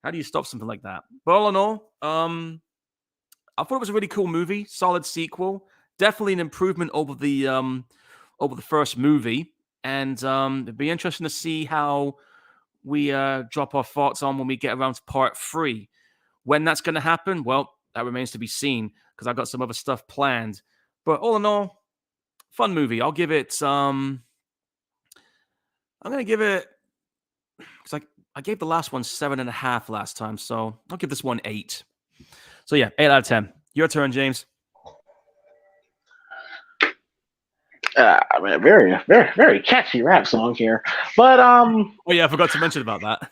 how do you stop something like that? But all in all, I thought it was a really cool movie, solid sequel, definitely an improvement over the first movie. And it'd be interesting to see how we drop our thoughts on when we get around to part 3. When that's going to happen, well, that remains to be seen, because I've got some other stuff planned. But all in all, fun movie. I'll give it. I'm going to give it, because I gave the last one 7.5 last time, so I'll give this one 8. So yeah, 8 out of 10. Your turn, James. I mean, a very, very, very catchy rap song here. But oh yeah, I forgot to mention about that.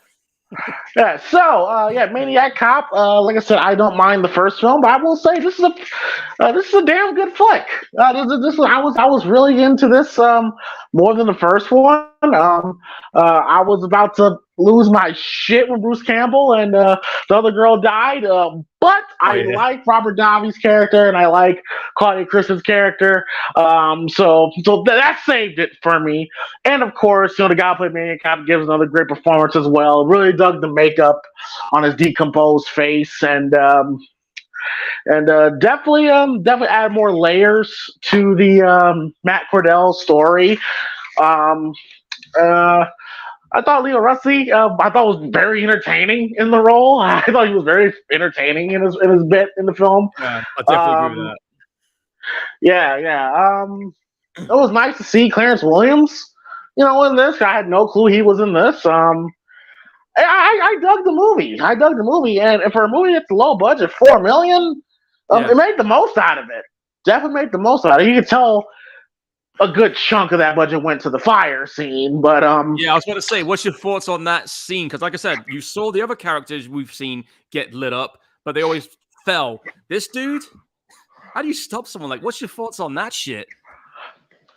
Yeah, so Maniac Cop. Like I said, I don't mind the first film, but I will say this is a damn good flick. I was really into this more than the first one. I was about to lose my shit when Bruce Campbell and the other girl died. But I like Robert Davi's character and I like Claudia Christen's character. So that saved it for me. And of course, the guy who played Maniac Cop gives another great performance as well. Really dug the makeup on his decomposed face, and definitely add more layers to the Matt Cordell story. I thought Leo Rossi, was very entertaining in the role. I thought he was very entertaining in his bit in the film. Yeah, I definitely agree with that. Yeah. It was nice to see Clarence Williams, in this. I had no clue he was in this. I dug the movie. And for a movie that's low budget, $4 million, it made the most out of it. Definitely made the most out of it. You could tell a good chunk of that budget went to the fire scene, but yeah, I was going to say, what's your thoughts on that scene? Because, like I said, you saw the other characters we've seen get lit up, but they always fell. This dude, how do you stop someone? Like, what's your thoughts on that shit?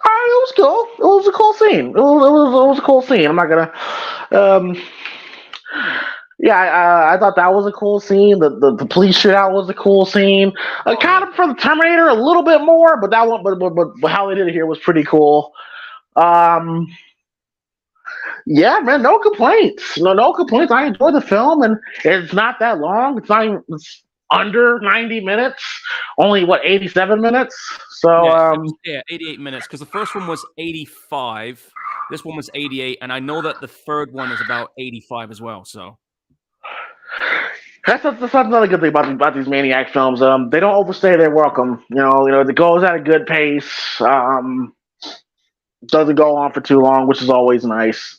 It was cool. It was a cool scene. It was a cool scene. I'm not gonna. I thought that was a cool scene. The police shootout was a cool scene. Kind of for the Terminator a little bit more, but that one, but how they did it here was pretty cool. Yeah, man, no complaints. No complaints. I enjoyed the film, and it's not that long. It's under 90 minutes. Only 87 minutes. So 88 minutes, because the first one was 85. This one was 88, and I know that the third one is about 85 as well. So that's another good thing about these Maniac films. They don't overstay their welcome. It goes at a good pace. Doesn't go on for too long, which is always nice.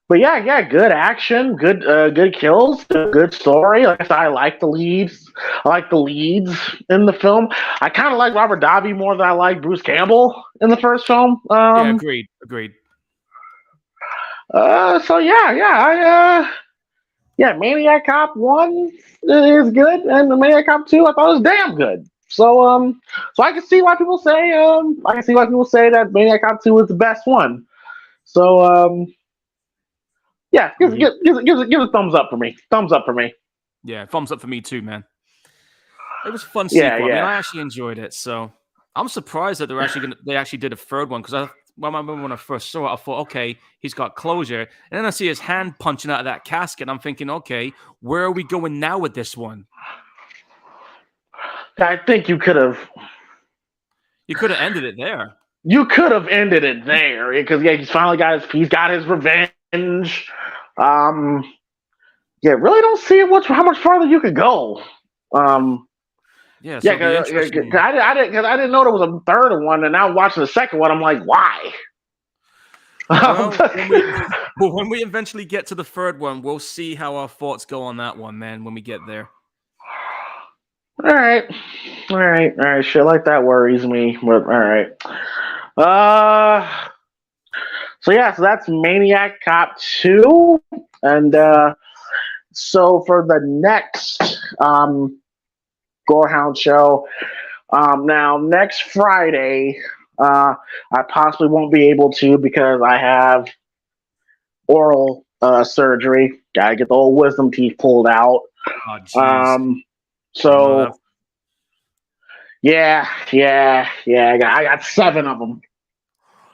But yeah, good action, good kills, good story. Like I said, I like the leads. I like the leads in the film. I kind of like Robert Davi more than I like Bruce Campbell in the first film. Agreed. Maniac Cop 1 is good, and the Maniac Cop 2 I thought was damn good. So I can see why people say that Maniac Cop 2 is the best one. So yeah, give a thumbs up for me. Yeah, thumbs up for me too, man. It was a fun Yeah, sequel. I mean, yeah. I actually enjoyed it. So I'm surprised that they actually did a third one because I remember when I first saw it, I thought, okay, he's got closure, and then I see his hand punching out of that casket. I'm thinking, okay, where are we going now with this one? I think you could have. You could have ended it there. You could have ended it there because yeah, he's got his revenge. Um, yeah, really don't see how much farther you could go. Yeah, so Yeah, it'll be cause interesting. I didn't know there was a third one, and now watching the second one, I'm like, why? Well, when we eventually get to the third one, we'll see how our thoughts go on that one, man. When we get there. All right, all right, all right. Shit like that worries me, but all right. Uh, so yeah, so that's Maniac Cop 2, and so for the next Gorehound show, now next Friday, I possibly won't be able to because I have oral surgery. Gotta get the old wisdom teeth pulled out. Oh, jeez. So yeah. I got 7 of them.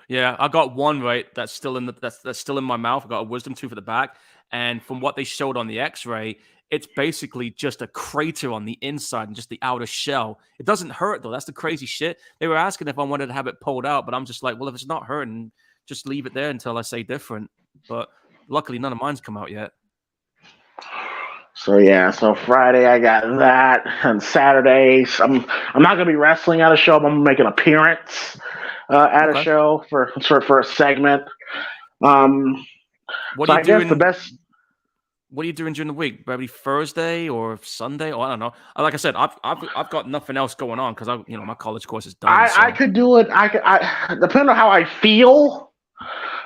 Yeah, I got one right. That's still in that's still in my mouth. I got a wisdom tooth at the back, and from what they showed on the X-ray, it's basically just a crater on the inside and just the outer shell. It doesn't hurt though. That's the crazy shit. They were asking if I wanted to have it pulled out, but I'm just like, well, if it's not hurting, just leave it there until I say different. But luckily, none of mine's come out yet. So yeah, so Friday I got that, and Saturdays I'm not gonna be wrestling at a show. But I'm gonna make an appearance at a Okay. show for a segment. What So are you I guess the doing? best. What are you doing during the week? Maybe Thursday or Sunday? Or I don't know. Like I said, I've got nothing else going on because my college course is done. I So could do it. Depending on how I feel.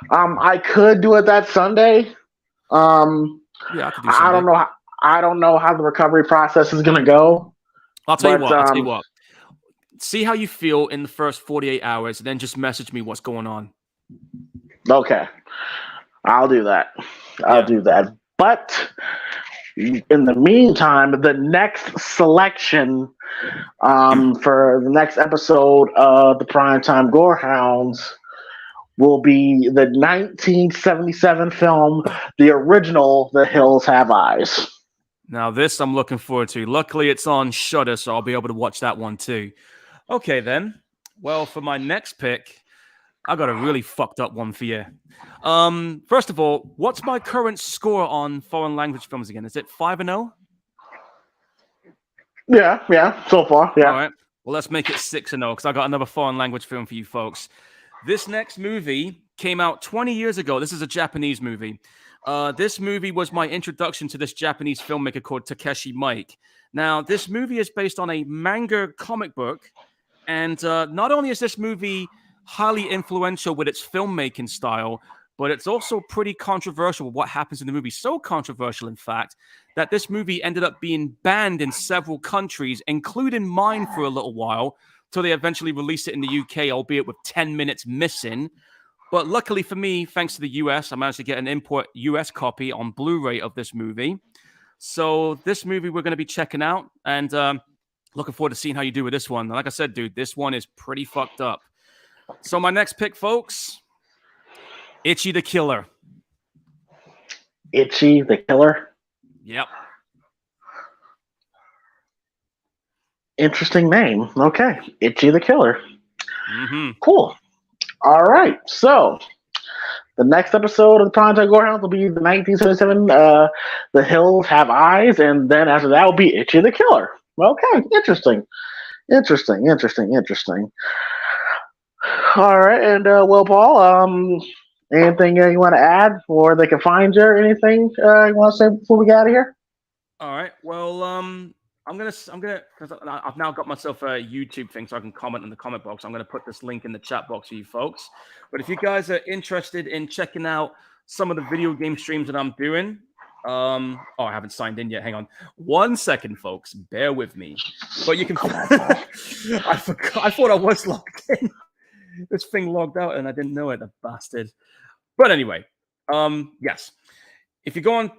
I could do it that Sunday. yeah, I could do I Sunday. don't know. I don't know how the recovery process is gonna go. I'll tell you But what. I'll tell you what. See how you feel in the first 48 hours, and then just message me what's going on. okay, I'll do that. I'll Yeah. do that. But in the meantime, the next selection for the next episode of the Primetime Gorehounds will be the 1977 film, the original The Hills Have Eyes. Now this I'm looking forward to. Luckily, it's on Shudder, so I'll be able to watch that one too. Okay, then. Well, for my next pick, I got a really fucked up one for you. First of all, what's my current score on foreign language films again? Is it 5-0? Yeah, so far, yeah. All right. Well, let's make it 6-0 because I got another foreign language film for you folks. This next movie came out 20 years ago. This is a Japanese movie. This movie was my introduction to this Japanese filmmaker called Takeshi Miike. Now, this movie is based on a manga comic book. And not only is this movie highly influential with its filmmaking style, but it's also pretty controversial with what happens in the movie. So controversial, in fact, that this movie ended up being banned in several countries, including mine for a little while, till they eventually released it in the UK, albeit with 10 minutes missing. But luckily for me, thanks to the US, I managed to get an import US copy on Blu-ray of this movie. So this movie we're going to be checking out, and looking forward to seeing how you do with this one. Like I said, dude, this one is pretty fucked up. So my next pick, folks, Itchy the Killer. Itchy the Killer? Yep. Interesting name. Okay. Itchy the Killer. Mm-hmm. Cool. All right. So the next episode of the Primetime Gorehounds will be the 1977 The Hills Have Eyes, and then after that will be Itchy the Killer. Okay. Interesting. All right. And well, Paul, anything you want to add, or they can find you, or anything you want to say before we get out of here? All right. Well, I'm gonna, because I've now got myself a YouTube thing, so I can comment in the comment box. I'm gonna put this link in the chat box for you folks. But if you guys are interested in checking out some of the video game streams that I'm doing, I haven't signed in yet. Hang on 1 second, folks. Bear with me. But you can. I forgot. I thought I was logged in. This thing logged out, and I didn't know it. The bastard. But anyway, yes. If you go on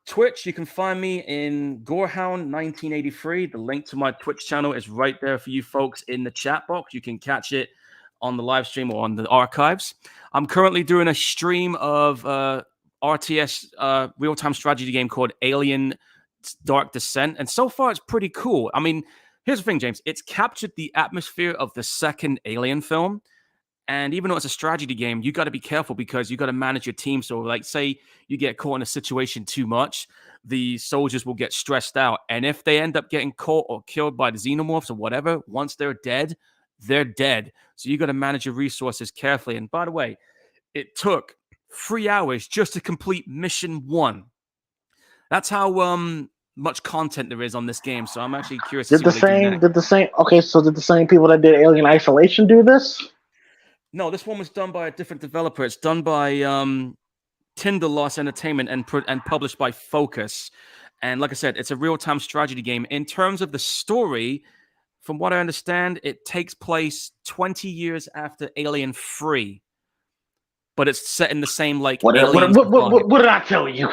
Twitch, you can find me in Gorehound 1983. The link to my Twitch channel is right there for you folks in the chat box. You can catch it on the live stream or on the archives. I'm currently doing a stream of RTS real-time strategy game called Alien Dark Descent, and so far it's pretty cool. I mean, here's the thing, James. It's captured the atmosphere of the second Alien film. And even though it's a strategy game, you got to be careful because you got to manage your team. So, like, say you get caught in a situation too much, the soldiers will get stressed out. And if they end up getting caught or killed by the xenomorphs or whatever, once they're dead, they're dead. So you got to manage your resources carefully. And by the way, it took 3 hours just to complete mission 1. That's how much content there is on this game. So I'm actually curious to see what they do next. Did the same people that did Alien Isolation do this? No, this one was done by a different developer. It's done by Tinder Loss Entertainment and published by Focus. And like I said, it's a real-time strategy game. In terms of the story, from what I understand, it takes place 20 years after Alien 3. But it's set in the same, like, What did I tell you?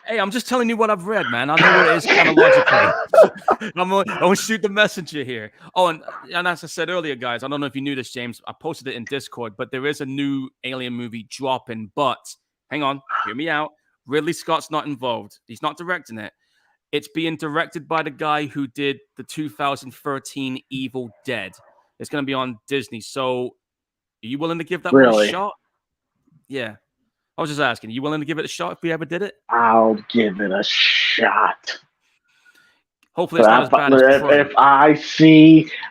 Hey, I'm just telling you what I've read, man. I know what it is chronologically. I'm gonna shoot the messenger here. Oh, and as I said earlier, guys, I don't know if you knew this, James. I posted it in Discord, but there is a new Alien movie dropping. But hang on, hear me out. Ridley Scott's not involved. He's not directing it. It's being directed by the guy who did the 2013 Evil Dead. It's gonna be on Disney. So, are you willing to give that one a shot? Yeah. I was just asking, you willing to give it a shot if we ever did it? I'll give it a shot. Hopefully it's not as bad as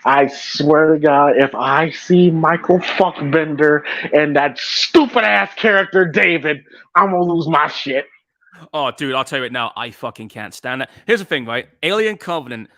I swear to God, if I see Michael Fuckbender and that stupid ass character David, I'm gonna lose my shit. Oh, dude, I'll tell you right now, I fucking can't stand it. Here's the thing, right? Alien Covenant,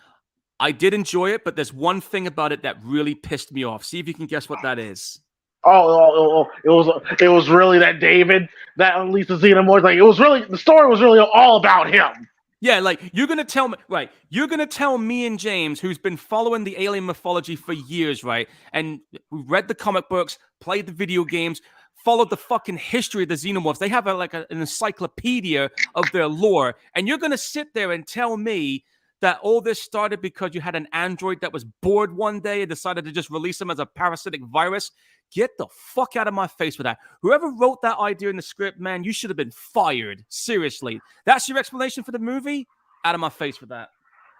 I did enjoy it, but there's one thing about it that really pissed me off. See if you can guess what that is. It was really that David that unleashed the xenomorphs. Like the story was really all about him. Yeah, like you're gonna tell me, right? You're gonna tell me and James, who's been following the alien mythology for years, right? And we read the comic books, played the video games, followed the fucking history of the xenomorphs. They have an encyclopedia of their lore, and you're gonna sit there and tell me that all this started because you had an android that was bored one day and decided to just release them as a parasitic virus. Get the fuck out of my face with that. Whoever wrote that idea in the script, man, you should have been fired. Seriously. That's your explanation for the movie? Out of my face with that.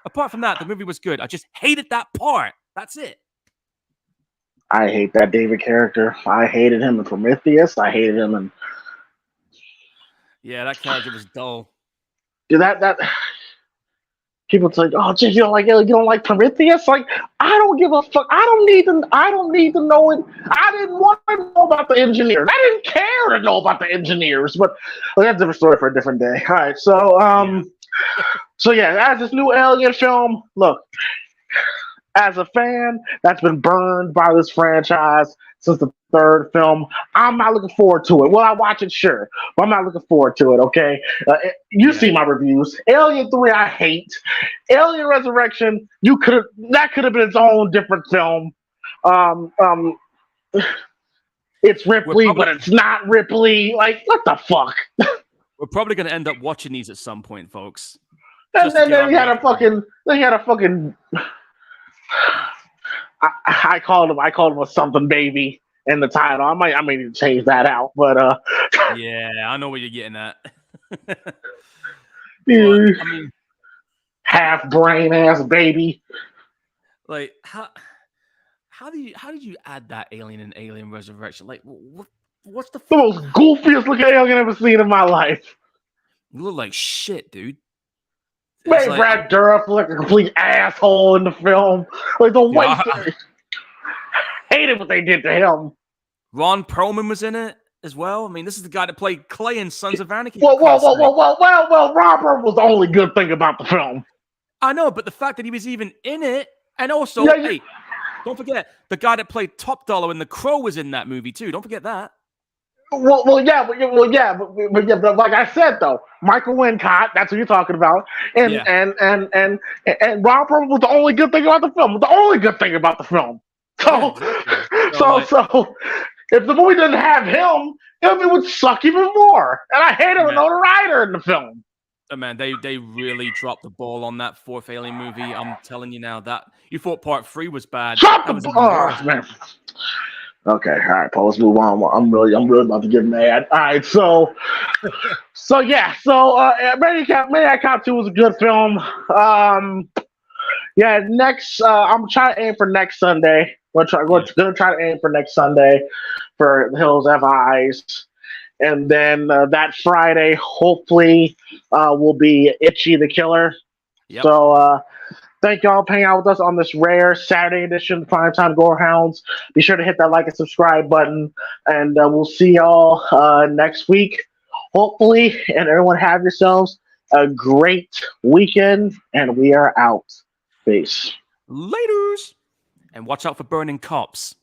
Apart from that, the movie was good. I just hated that part. That's it. I hate that David character. I hated him in Prometheus. I hated him in... Yeah, that character was dull. Dude, that... People say, "Oh, geez, you don't like Prometheus?" Like, I don't give a fuck. I don't need to know it. I didn't want to know about the engineers. I didn't care to know about the engineers. But that's a different story for a different day. All right, so yeah, as this new Alien film, look, as a fan that's been burned by this franchise since the third film, I'm not looking forward to it. Will I watch it? Sure. But I'm not looking forward to it, okay? You see my reviews. Alien 3, I hate. Alien Resurrection, that could have been its own different film. It's Ripley, but it's not Ripley. Like, what the fuck? We're probably going to end up watching these at some point, folks. And then they had a fucking... I called him a something baby in the title. I may need to change that out, but yeah, I know what you're getting at. Well, I mean, half brain ass baby. Like how did you add that alien in Alien Resurrection? Like what's the most goofiest looking alien I've ever seen in my life? You look like shit, dude. Made Brad Dourif look like a complete asshole in the film. Like the white thing. Hated what they did to him. Ron Perlman was in it as well. I mean, this is the guy that played Clay in Sons of Anarchy. Well, Robert was the only good thing about the film. I know, but the fact that he was even in it, and also, hey, don't forget the guy that played Top Dollar in The Crow was in that movie too. Don't forget that. But like I said though, Michael Wincott, that's what you're talking about, and Rob Perlman was the only good thing about the film. So If the movie didn't have him, it would suck even more. And I hate him, Winona Ryder in the film. Man, they really dropped the ball on that fourth Alien movie. I'm telling you now that you thought part 3 was bad. Drop That the was ball, even worse. man. Okay, all right, Paul. Let's move on. I'm really about to get mad. All right, so Maniac Cop 2 was a good film. Yeah, next I'm trying to aim for next Sunday. Gonna try to aim for next Sunday for The Hills Have Eyes. And then that Friday, hopefully, will be Itchy the Killer. Yep. So thank y'all for hanging out with us on this rare Saturday edition of Primetime Gorehounds. Be sure to hit that like and subscribe button. And we'll see y'all next week, hopefully. And everyone have yourselves a great weekend. And we are out. Peace. Laters. And watch out for burning cops.